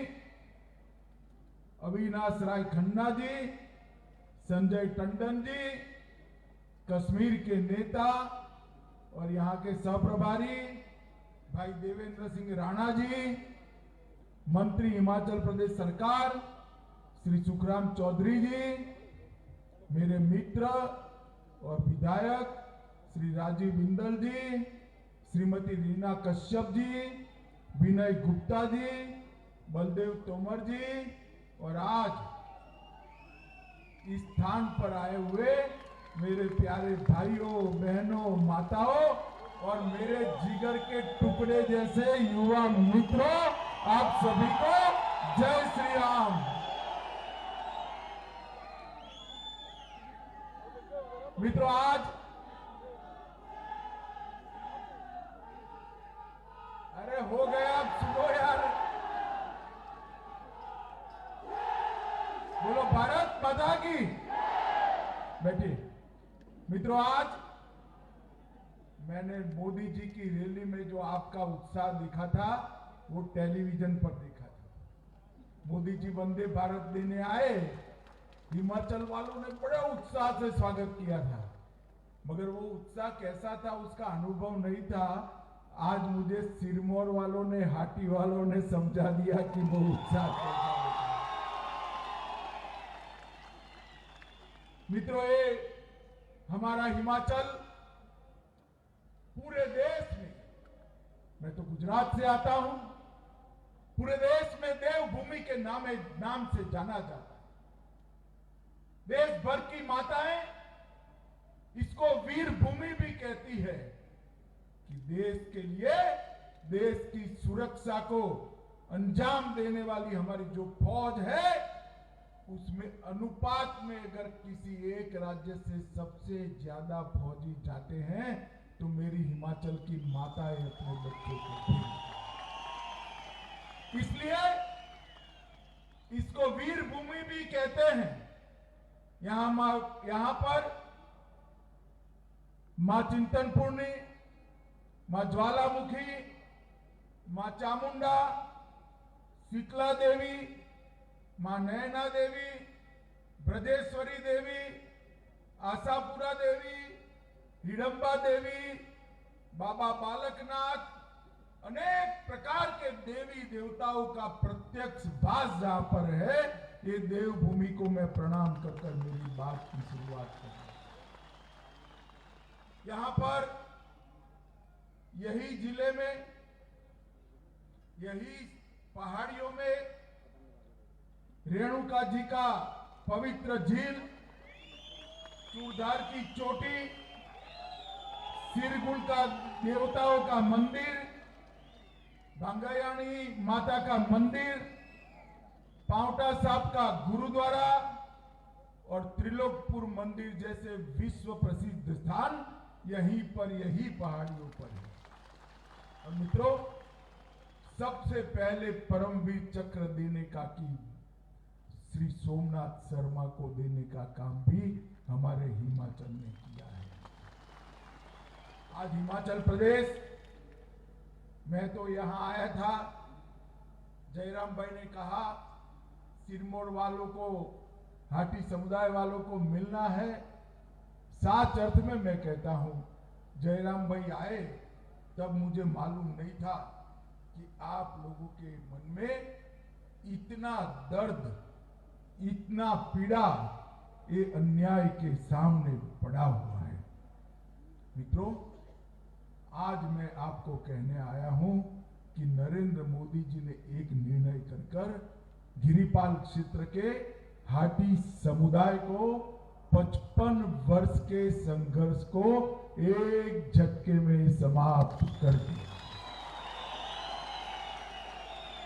अविनाश राय खन्ना जी, संजय टंडन जी, कश्मीर के नेता और यहां के सहप्रभारी भाई देवेंद्र सिंह राणा जी, मंत्री हिमाचल प्रदेश सरकार श्री सुखराम चौधरी जी, मेरे मित्र और विधायक श्री राजीव बिंदल जी, श्रीमती रीना कश्यप जी, विनय गुप्ता जी, बलदेव तोमर जी और आज इस स्थान पर आए हुए मेरे प्यारे भाइयों, बहनों, माताओं और मेरे जिगर के टुकड़े जैसे युवा मित्रों, आप सभी को जय श्री राम। मित्रों, आज अरे हो गया, अब सुनो यार, बोलो भारत माता की। बैठिए। मित्रों, आज मैंने मोदी जी की रैली में जो आपका उत्साह दिखा था वो टेलीविजन पर देखा था। मोदी जी वंदे भारत देने आए, हिमाचल वालों ने बड़े उत्साह से स्वागत किया था, मगर वो उत्साह कैसा था उसका अनुभव नहीं था। आज मुझे सिरमौर वालों ने, हाटी वालों ने समझा दिया कि वो उत्साह कैसा होता है। मित्रों, ये हमारा हिमाचल पूरे देश में, मैं तो गुजरात से आता हूं, पूरे देश में देवभूमि के नाम से जाना जाता है। देश भर की माताएं इसको वीर भूमि भी कहती है कि देश के लिए, देश की सुरक्षा को अंजाम देने वाली हमारी जो फौज है, उसमें अनुपात में अगर किसी एक राज्य से सबसे ज्यादा फौजी जाते हैं तो मेरी हिमाचल की माताएं अपने बच्चों को दी। इसलिए इसको वीर भूमि भी कहते हैं। यहां पर मां चिंतनपूर्णी, मां ज्वालामुखी, मां चामुंडा, शीतला देवी, मां नयना देवी, ब्रजेश्वरी देवी, आशापुरा देवी, हिडंबा देवी, बाबा बालकनाथ, अनेक प्रकार के देवी देवताओं का प्रत्यक्ष वास जहां पर है, ये देवभूमि को मैं प्रणाम कर मेरी बात की शुरुआत कर। यहां पर यही जिले में, यही पहाड़ियों में रेणुका जी का पवित्र झील, चूड़धार की चोटी, सिरगुल का देवताओं का मंदिर, भांगायाणी माता का मंदिर, पांवटा साहब का गुरुद्वारा और त्रिलोकपुर मंदिर जैसे विश्व प्रसिद्ध स्थान यहीं पर, यही पहाड़ियों पर है। और मित्रों, सबसे पहले परमवीर चक्र देने का की श्री सोमनाथ शर्मा को देने का काम भी हमारे हिमाचल ने किया है। आज हिमाचल प्रदेश, मैं तो यहां आया था, जयराम भाई ने कहा सिरमौर वालों को, हाटी समुदाय वालों को मिलना है। साच अर्थ में मैं कहता हूं, जयराम भाई आए तब मुझे मालूम नहीं था कि आप लोगों के मन में इतना दर्द, इतना पीड़ा ये अन्याय के सामने पड़ा हुआ है। मित्रों, आज मैं आपको कहने आया हूं कि नरेंद्र मोदी जी ने एक निर्णय कर गिरिपाल क्षेत्र के हाटी समुदाय को 55 वर्ष के संघर्ष को एक झटके में समाप्त कर दिया।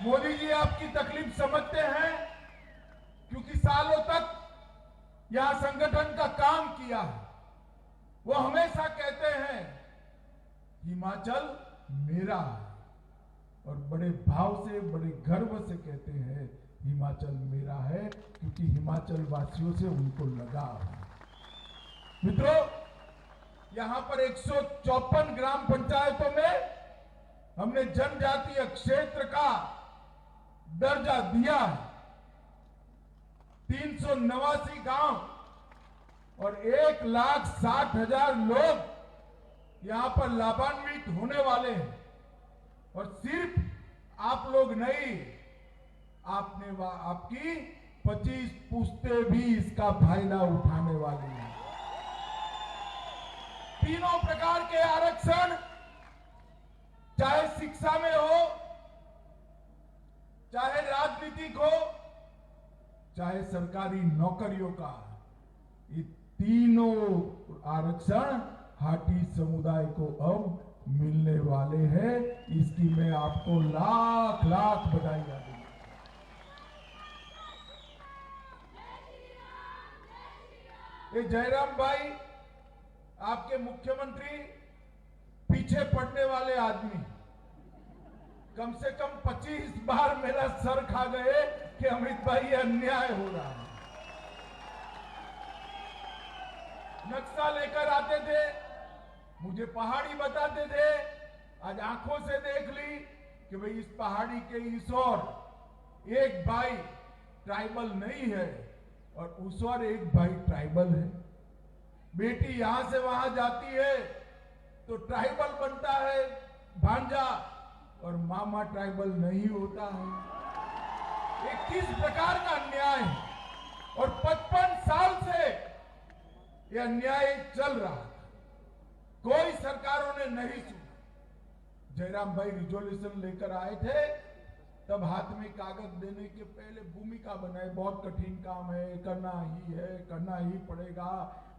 मोदी जी आपकी तकलीफ समझते हैं, क्योंकि सालों तक यहां संगठन का काम किया है। वो हमेशा कहते हैं हिमाचल मेरा है, और बड़े भाव से, बड़े गर्व से कहते हैं हिमाचल मेरा है, क्योंकि हिमाचल वासियों से उनको लगाव है। मित्रों, यहां पर 154 ग्राम पंचायतों में हमने जनजातीय क्षेत्र का दर्जा दिया है। 389 गांव और 1,60,000 लोग यहां पर लाभान्वित होने वाले हैं। और सिर्फ आप लोग नहीं, आपकी 25 पुश्तें भी इसका फायदा उठाने वाली हैं। तीनों प्रकार के आरक्षण, चाहे शिक्षा में हो, चाहे राजनीतिक हो, चाहे सरकारी नौकरियों का, ये तीनों आरक्षण हाटी समुदाय को अब मिलने वाले हैं। इसकी मैं आपको लाख लाख बधाइयां दूंगा। ये जयराम भाई, आपके मुख्यमंत्री, पीछे पड़ने वाले आदमी, कम से कम 25 बार मेरा सर खा गए कि अमित भाई ये अन्याय हो रहा है। नक्शा लेकर आते थे, मुझे पहाड़ी बताते थे, आज आंखों से देख ली कि भाई इस पहाड़ी के इस ओर एक भाई ट्राइबल नहीं है और उस ओर एक भाई ट्राइबल है। बेटी यहां से वहां जाती है तो ट्राइबल बनता है, भांजा और मामा ट्राइबल नहीं होता है। ये किस प्रकार का अन्याय है? और 55 साल से ये अन्याय चल रहा था, कोई सरकारों ने नहीं सुना। जयराम भाई रिजोल्यूशन लेकर आए थे, तब हाथ में कागज देने के पहले भूमिका बनाए, बहुत कठिन काम है, करना ही पड़ेगा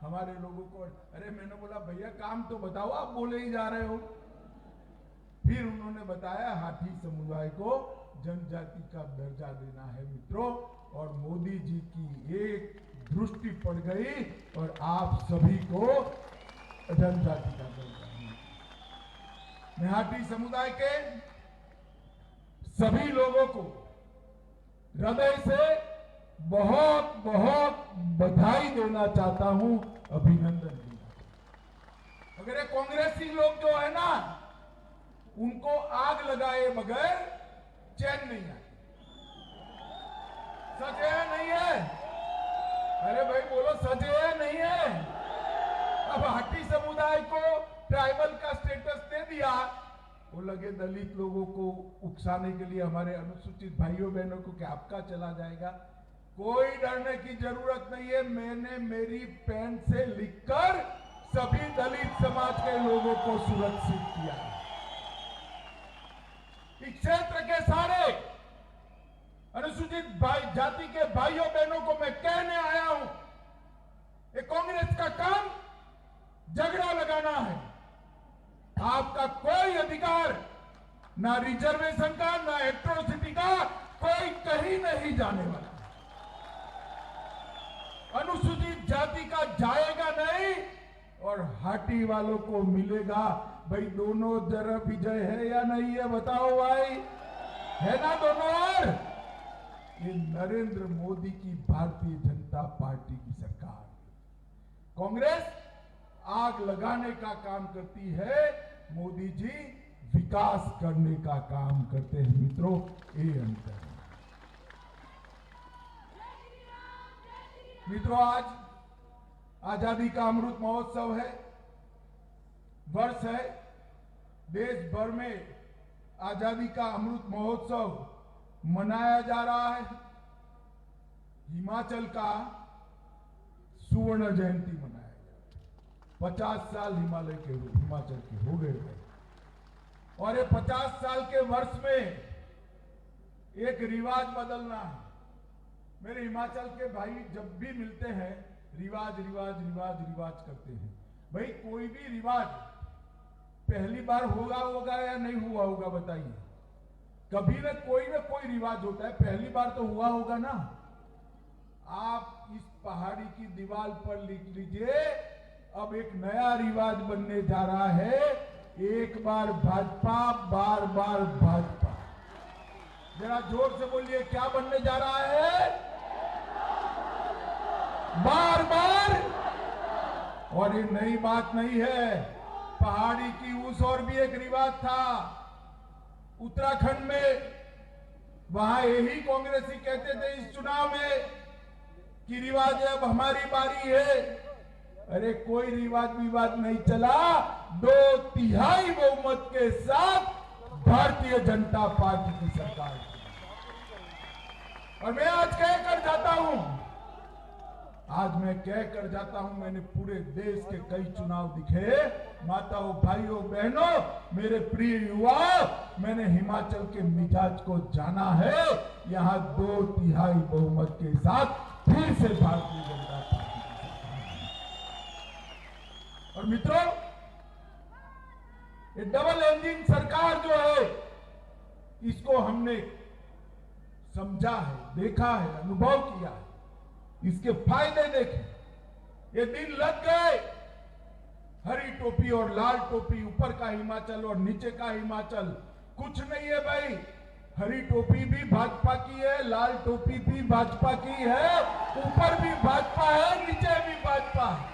हमारे लोगों को। अरे मैंने बोला भैया काम तो बताओ, आप बोले ही जा रहे हो। फिर उन्होंने बताया हाथी समुदाय को जनजाति का दर्जा देना है मित्रों, और मोदी जी की एक दृष्टि पड़ गई और आप सभी को जनजाति का दर्जा मिला। मैं हाथी समुदाय के सभी लोगों को हृदय से बहुत बहुत बधाई देना चाहता हूं, अभिनंदन देना। अगर ये कांग्रेसी लोग जो है ना, उनको आग लगाए बगैर चैन नहीं आए। सच है नहीं है? अरे भाई बोलो, सच है नहीं है? अब हाटी समुदाय को ट्राइबल का स्टेटस दे दिया, वो लगे दलित लोगों को उकसाने के लिए, हमारे अनुसूचित भाइयों बहनों को कि आपका चला जाएगा। कोई डरने की जरूरत नहीं है। मैंने मेरी पेन से लिखकर सभी दलित समाज के लोगों को सुरक्षित किया है। इस क्षेत्र के सारे अनुसूचित जाति के भाइयों बहनों को मैं कहने आया हूं, ये कांग्रेस का काम झगड़ा लगाना है। आपका कोई अधिकार, ना रिजर्वेशन का, ना एट्रोसिटी का, कोई कहीं नहीं जाने वाला। अनुसूचित जाति का जाएगा नहीं और हाटी वालों को मिलेगा। भाई दोनों तरफ विजय है या नहीं है बताओ भाई, है ना दोनों ओर? ये नरेंद्र मोदी की भारतीय जनता पार्टी की सरकार। कांग्रेस आग लगाने का काम करती है, मोदी जी विकास करने का काम करते हैं मित्रों, ये अंतर है। मित्रों, आज आजादी का अमृत महोत्सव है, वर्ष है। देश भर में आजादी का अमृत महोत्सव मनाया जा रहा है। हिमाचल का सुवर्ण जयंती मनाया गया। 50 साल हिमाचल के हो गए हैं, और ये 50 साल के वर्ष में एक रिवाज बदलना है। मेरे हिमाचल के भाई जब भी मिलते हैं रिवाज रिवाज रिवाज रिवाज करते हैं। भाई कोई भी रिवाज पहली बार होगा या नहीं हुआ होगा बताइए? कभी न कोई रिवाज होता है, पहली बार तो हुआ होगा ना। आप इस पहाड़ी की दीवार पर लिख लीजिए, अब एक नया रिवाज बनने जा रहा है, एक बार भाजपा बार बार भाजपा। जरा जोर से बोलिए, क्या बनने जा रहा है? बार बार। और ये नई बात नहीं है, पहाड़ी की उस और भी एक रिवाज था उत्तराखंड में। वहां यही कांग्रेसी कहते थे इस चुनाव में कि रिवाज है, अब हमारी बारी है। अरे कोई रिवाज विवाद नहीं चला, 2/3 बहुमत के साथ भारतीय जनता पार्टी की सरकार। और मैं आज कहकर जाता हूं, मैंने पूरे देश के कई चुनाव दिखे। माताओं, भाइयों, बहनों, मेरे प्रिय युवा, मैंने हिमाचल के मिजाज को जाना है। यहां 2/3 बहुमत के साथ फिर से भारतीय जनता पार्टी की सरकार है। और मित्रों, ये डबल इंजन सरकार जो है, इसको हमने समझा है, देखा है, अनुभव किया है, इसके फायदे देखे। ये दिन लग गए, हरी टोपी और लाल टोपी, ऊपर का हिमाचल और नीचे का हिमाचल कुछ नहीं है भाई। हरी टोपी भी भाजपा की है, लाल टोपी भी भाजपा की है, ऊपर भी भाजपा है, नीचे भी भाजपा है।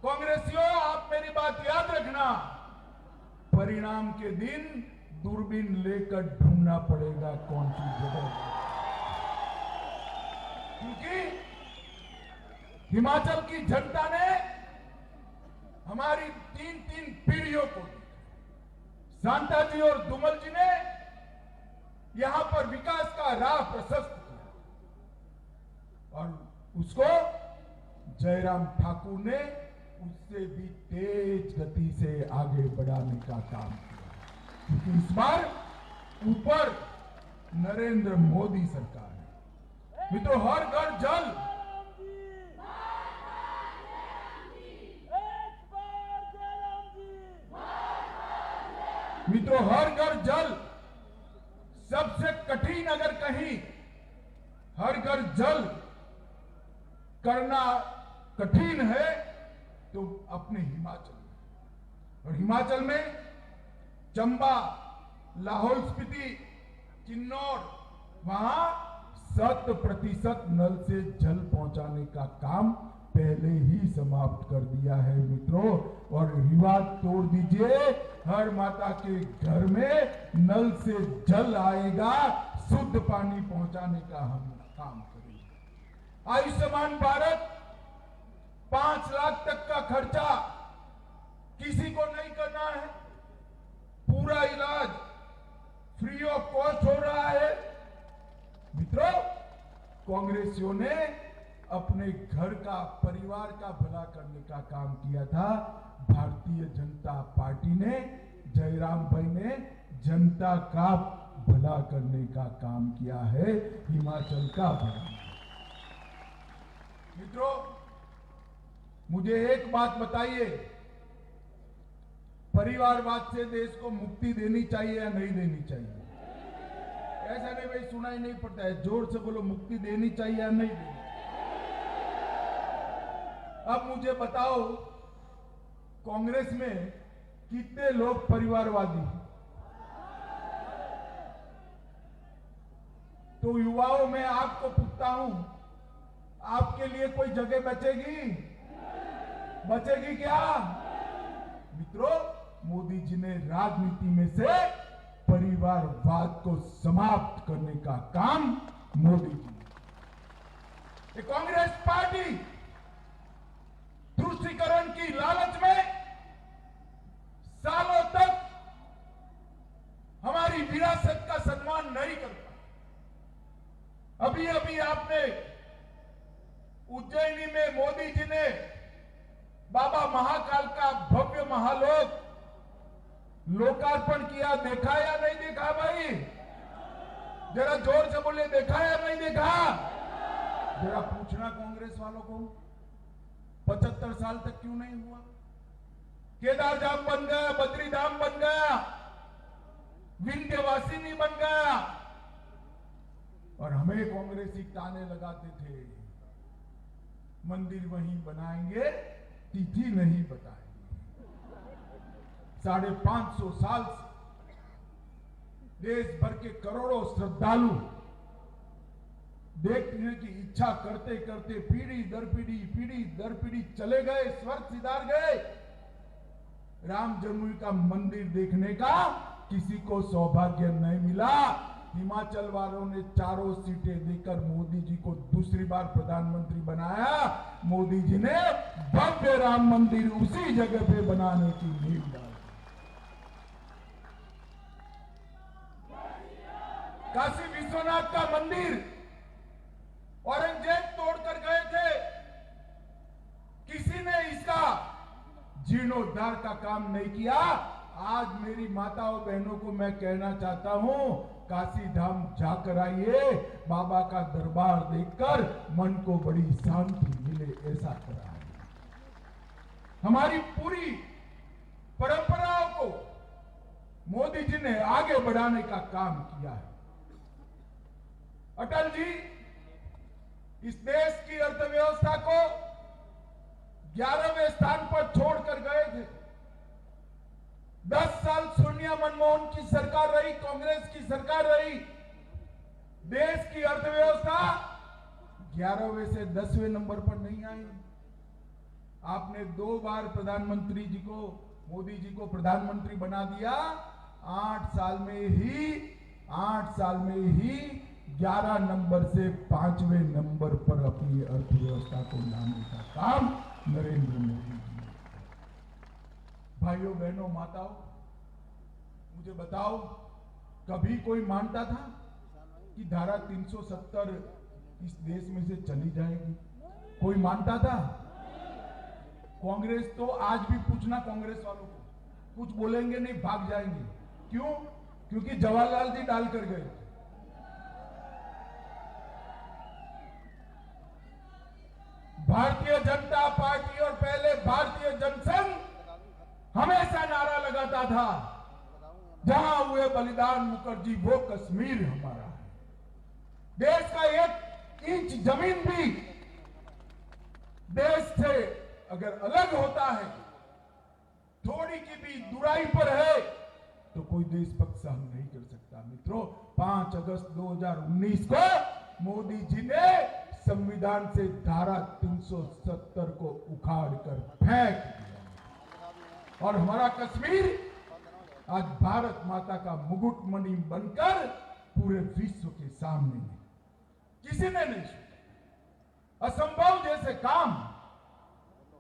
कांग्रेसियों, आप मेरी बात याद रखना, परिणाम के दिन दूरबीन लेकर ढूंढना पड़ेगा कौन सी जगह। क्योंकि हिमाचल की जनता ने हमारी 3-3 पीढ़ियों को दी। शांता जी और धूमल जी ने यहां पर विकास का राह प्रशस्त किया और उसको जयराम ठाकुर ने उससे भी तेज गति से आगे बढ़ाने का काम किया, क्योंकि इस बार ऊपर नरेंद्र मोदी सरकार है। मित्रों, हर घर जल, मित्रों हर घर जल, सबसे कठिन अगर कहीं हर घर जल करना कठिन है तो अपने हिमाचल में, और हिमाचल में चंबा, लाहौल स्पीति, किन्नौर, वहां 100% नल से जल पहुंचाने का काम पहले ही समाप्त कर दिया है मित्रों। और रिवाज तोड़ दीजिए, हर माता के घर में नल से जल आएगा, शुद्ध पानी पहुंचाने का हम काम करेंगे। आयुष्मान भारत 5 लाख तक का खर्चा किसी को नहीं करना है, पूरा इलाज फ्री ऑफ कॉस्ट हो रहा है। मित्रों, कांग्रेसियों ने अपने घर का, परिवार का भला करने का काम किया था, भारतीय जनता पार्टी ने, जयराम भाई ने जनता का भला करने का काम किया है, हिमाचल का भला। मित्रों, मुझे एक बात बताइए, परिवारवाद से देश को मुक्ति देनी चाहिए या नहीं देनी चाहिए? ऐसा नहीं भाई, सुनाई नहीं पड़ता है, जोर से बोलो, मुक्ति देनी चाहिए या नहीं देनी चाहिए? अब मुझे बताओ, कांग्रेस में कितने लोग परिवारवादी हैं? तो युवाओं में आपको पूछता हूं, आपके लिए कोई जगह बचेगी? बचेगी क्या? मित्रों, मोदी जी ने राजनीति में से परिवारवाद को समाप्त करने का काम मोदी जी ने। कांग्रेस पार्टी तुष्टीकरण की लालच में सालों तक हमारी विरासत का सम्मान नहीं करता। अभी अभी आपने उज्जैनी में मोदी जी ने बाबा महाकाल का भव्य महालोक लोकार्पण किया, देखा या नहीं देखा भाई? जरा जोर से बोले, देखा या नहीं देखा? जरा पूछना कांग्रेस वालों को, 75 साल तक क्यों नहीं हुआ? केदार धाम बन गया, बद्री धाम बन गया, विंध्यवासिनी बन गया, और हमें कांग्रेसी ताने लगाते थे, मंदिर वहीं बनाएंगे, तिथि नहीं बताएंगे। 550 साल से देश भर के करोड़ों श्रद्धालु देखने की इच्छा करते करते पीढ़ी दर पीढ़ी चले गए, स्वर्ग सिधार गए। राम जन्मभूमि का मंदिर देखने का किसी को सौभाग्य नहीं मिला। हिमाचल वालों ने 4 सीटें देकर मोदी जी को दूसरी बार प्रधानमंत्री बनाया। मोदी जी ने भव्य राम मंदिर उसी जगह पे बनाने की नींव डाली। काशी विश्वनाथ का मंदिर औरंगजेब तोड़कर गए थे, किसी ने इसका जीर्णोद्धार का काम नहीं किया। आज मेरी माताओं बहनों को मैं कहना चाहता हूं, काशी धाम जाकर आइए, बाबा का दरबार देखकर मन को बड़ी शांति मिले, ऐसा कराइए। हमारी पूरी परंपराओं को मोदी जी ने आगे बढ़ाने का काम किया है। अटल जी इस देश की अर्थव्यवस्था को 11वें स्थान पर छोड़कर गए थे। 10 साल सोनिया मनमोहन की सरकार रही, कांग्रेस की सरकार रही। देश की अर्थव्यवस्था 11वें से 10वें नंबर पर नहीं आई। आपने 2 बार प्रधानमंत्री जी को, मोदी जी को प्रधानमंत्री बना दिया। 8 साल में ही 11 नंबर से 5वें नंबर पर अपनी अर्थव्यवस्था को लाने का काम नरेंद्र मोदी जी ने। भाइयों बहनों माताओं, मुझे बताओ, कभी कोई मानता था कि धारा 370 इस देश में से चली जाएगी? कोई मानता था? कांग्रेस तो आज भी पूछना कांग्रेस वालों को, कुछ बोलेंगे नहीं, भाग जाएंगे। क्यों? क्योंकि जवाहरलाल जी डालकर गए। भारतीय जनता पार्टी और पहले भारतीय जनसंघ हमेशा नारा लगाता था, जहां हुए बलिदान मुखर्जी वो कश्मीर हमारा है। देश का 1 इंच जमीन भी देश से अगर अलग होता है, थोड़ी की भी दूराई पर है, तो कोई देशभक्त सहन नहीं कर सकता। मित्रों, 5 अगस्त 2019 को मोदी जी ने संविधान से धारा 370 को उखाड़ कर फेंक दिया और हमारा कश्मीर आज भारत माता का मुकुटमणि बनकर पूरे विश्व के सामने है। किसी ने नहीं सोचा असंभव जैसे काम,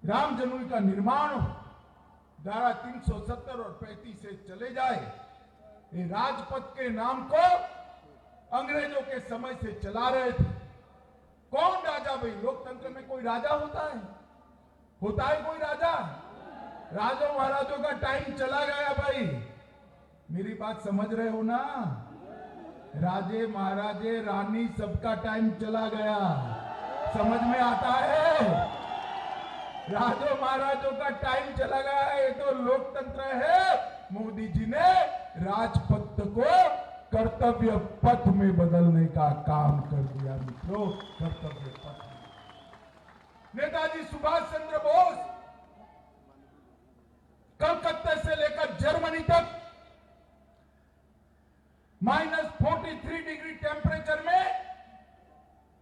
राम जन्मभूमि का निर्माण हो, धारा 370 और 35 से चले जाए। ये राजपथ के नाम को अंग्रेजों के समय से चला रहे थे। कौन राजा? भाई, लोकतंत्र में कोई राजा होता है? होता है कोई राजा? राजों महाराजों का टाइम चला गया भाई। मेरी बात समझ रहे हो ना? राजे महाराजे रानी सबका टाइम चला गया। समझ में आता है? राजों महाराजों का टाइम चला गया है। ये तो लोकतंत्र है। मोदी जी ने राजपथ को कर्तव्य पथ में बदलने का काम कर दिया। मित्रों, कर्तव्य पथ। नेताजी सुभाष चंद्र बोस कलकत्ता से लेकर जर्मनी तक -43 डिग्री टेम्परेचर में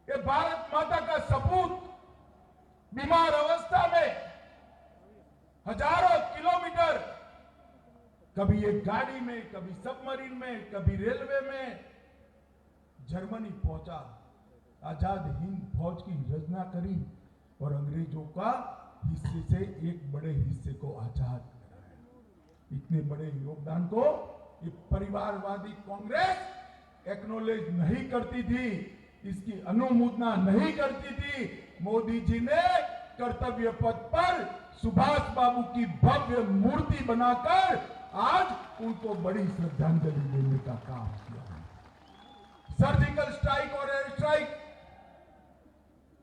ये भारत माता का सपूत बीमार अवस्था में हजारों किलोमीटर, कभी एक गाड़ी में, कभी सबमरीन में, कभी रेलवे में जर्मनी पहुंचा। आजाद हिंद फौज की रचना करी और अंग्रेजों का हिस्से से एक बड़े हिस्से को आजाद कराया। इतने बड़े योगदान को ये परिवारवादी कांग्रेस एक्नॉलेज नहीं करती थी, इसकी अनुमोदना नहीं करती थी। मोदी जी ने कर्तव्य पथ पर सुभाष बाबू की भव्य मूर्ति बनाकर आज उनको बड़ी श्रद्धांजलि देने का काम किया। सर्जिकल स्ट्राइक और एयर स्ट्राइक,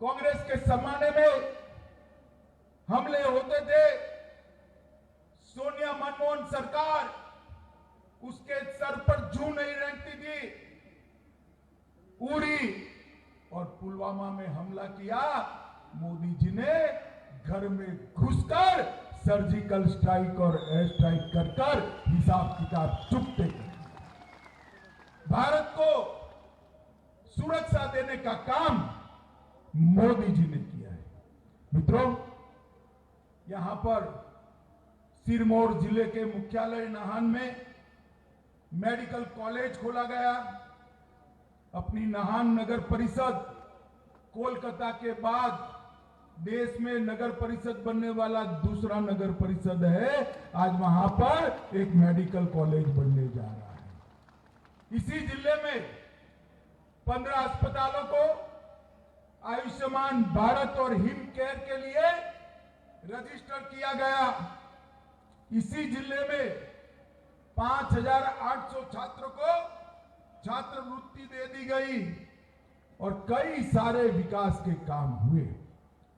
कांग्रेस के जमाने में हमले होते थे। सोनिया मनमोहन सरकार उसके सर पर जू नहीं रेंगती थी। उरी और पुलवामा में हमला किया, मोदी जी ने घर में घुसकर सर्जिकल स्ट्राइक और एयर स्ट्राइक कर हिसाब किताब चुकते कर भारत को सुरक्षा देने का काम मोदी जी ने किया है। मित्रों, यहां पर सिरमौर जिले के मुख्यालय नाहन में मेडिकल कॉलेज खोला गया। अपनी नाहन नगर परिषद कोलकाता के बाद देश में नगर परिषद बनने वाला दूसरा नगर परिषद है। आज वहां पर एक मेडिकल कॉलेज बनने जा रहा है। इसी जिले में 15 अस्पतालों को आयुष्मान भारत और हिम केयर के लिए रजिस्टर किया गया। इसी जिले में 5,800 छात्रों को छात्रवृत्ति दे दी गई और कई सारे विकास के काम हुए।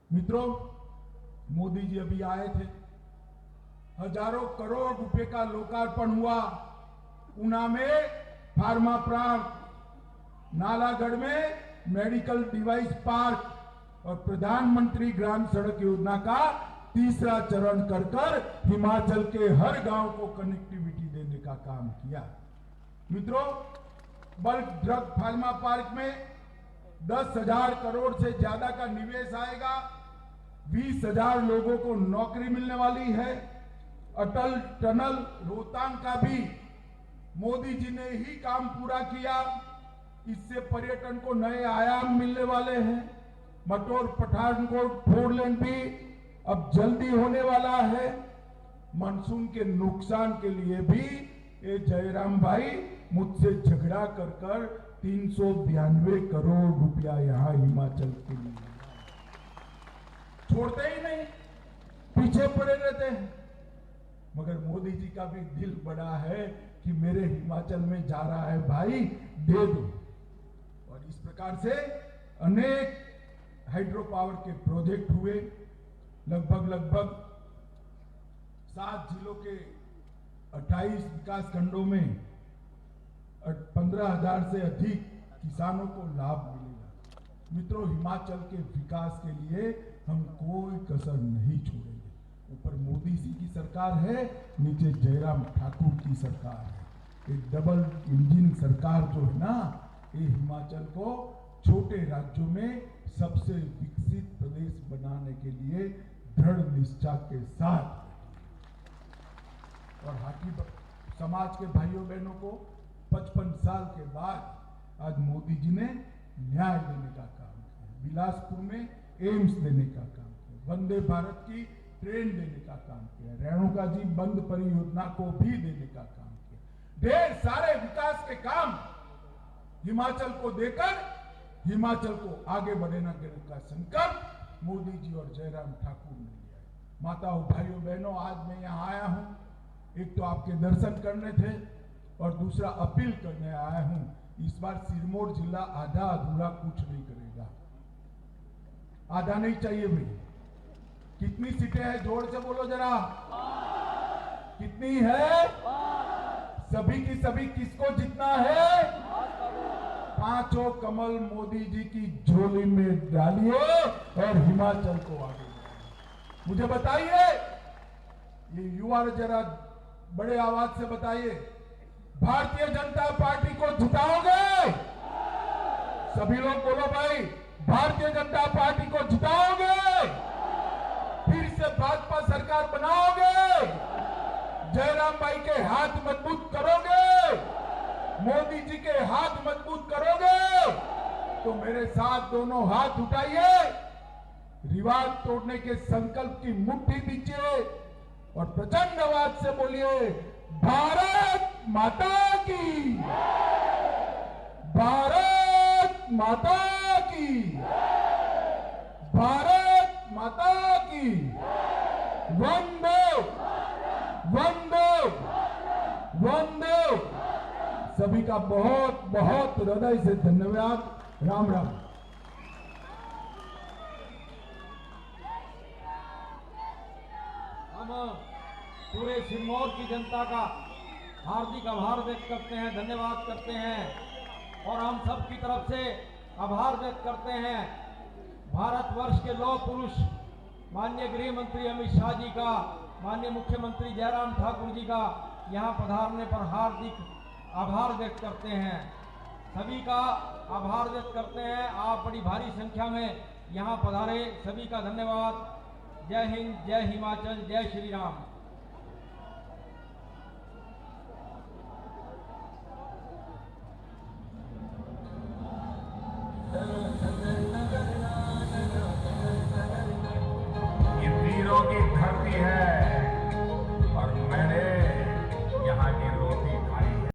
मित्रों, मोदी जी अभी आए थे, हजारों करोड़ रुपए का लोकार्पण हुआ। ऊना में फार्मा पार्क, नालागढ़ में मेडिकल डिवाइस पार्क और प्रधानमंत्री ग्राम सड़क योजना का तीसरा चरण कर हिमाचल के हर गांव को कनेक्टिविटी देने का काम किया। मित्रों, बल्क ड्रग फार्मा पार्क में 10,000 करोड़ से ज्यादा का निवेश आएगा। 20,000 लोगों को नौकरी मिलने वाली है। अटल टनल रोहतांग का भी मोदी जी ने ही काम पूरा किया। इससे पर्यटन को नए आयाम मिलने वाले हैं। मटोर पठानकोट 4 लेन भी अब जल्दी होने वाला है। मानसून के नुकसान के लिए भी ये जयराम भाई मुझसे झगड़ा कर कर 392 करोड़ रुपया यहाँ हिमाचल के लिए छोड़ते ही नहीं, पीछे पड़े रहते हैं। मगर मोदी जी का भी दिल बड़ा है कि मेरे हिमाचल में जा रहा है भाई, दे दो। और इस प्रकार से अनेक हाइड्रो पावर के प्रोजेक्ट हुए। लगभग 7 जिलों के 28 विकास खंडों में 15,000 से अधिक किसानों को लाभ मिलेगा। मित्रों, हिमाचल के विकास के लिए हम कोई कसर नहीं छोड़ेंगे। ऊपर मोदी जी की सरकार है, नीचे जयराम ठाकुर की सरकार है। एक डबल इंजन सरकार जो है ना, ये हिमाचल को छोटे राज्यों में सबसे विकसित प्रदेश बनाने के लिए दृढ़ निष्ठा के साथ और हाथी समाज के भाइयों बहनों को 55 साल के बाद आज मोदी जी ने न्याय देने का काम किया। बिलासपुर में एम्स देने का काम किया, वंदे भारत की ट्रेन देने का काम किया, रेणुका जी बंद परियोजना को भी देने का काम किया। ढेर सारे विकास के काम हिमाचल को देकर हिमाचल को आगे बढ़ाने का संकल्प मोदी जी और जयराम ठाकुर ने लिया है। माताओं, भाइयों, बहनों, आज मैं यहाँ आया हूँ, एक तो आपके दर्शन करने थे और दूसरा अपील करने आया हूँ। इस बार सिरमौर जिला आधा अधूरा कुछ नहीं करेगा। आधा नहीं चाहिए भाई। कितनी सीटें हैं? जोर से बोलो जरा, कितनी है? सभी की सभी किसको जीतना है? 5 कमल मोदी जी की झोली में डालिए और हिमाचल को आगे बढ़ाइए। मुझे बताइए, ये युवा जरा बड़े आवाज से बताइए, भारतीय जनता पार्टी को जिताओगे? सभी लोग बोलो भाई, भारतीय जनता पार्टी को जिताओगे? फिर से भाजपा सरकार बनाओगे? जयराम भाई के हाथ मजबूत करोगे? मोदी जी के हाथ मजबूत करोगे? तो मेरे साथ दोनों हाथ उठाइए, रिवाज तोड़ने के संकल्प की मुट्ठी दीजिए और प्रचंड आवाज से बोलिए, भारत माता की, भारत माता की, भारत माता की, वंदे वंदे वंदे। सभी का बहुत बहुत हृदय से धन्यवाद। राम राम। हम पूरे सिरमौर की जनता का हार्दिक आभार व्यक्त करते हैं, धन्यवाद करते हैं और हम सब की तरफ से आभार व्यक्त करते हैं भारतवर्ष के लौह पुरुष माननीय गृह मंत्री अमित शाह जी का, माननीय मुख्यमंत्री जयराम ठाकुर जी का यहाँ पधारने पर हार्दिक आभार व्यक्त करते हैं। सभी का आभार व्यक्त करते हैं। आप बड़ी भारी संख्या में यहाँ पधारे, सभी का धन्यवाद। जय हिंद, जय हिमाचल, जय श्री राम।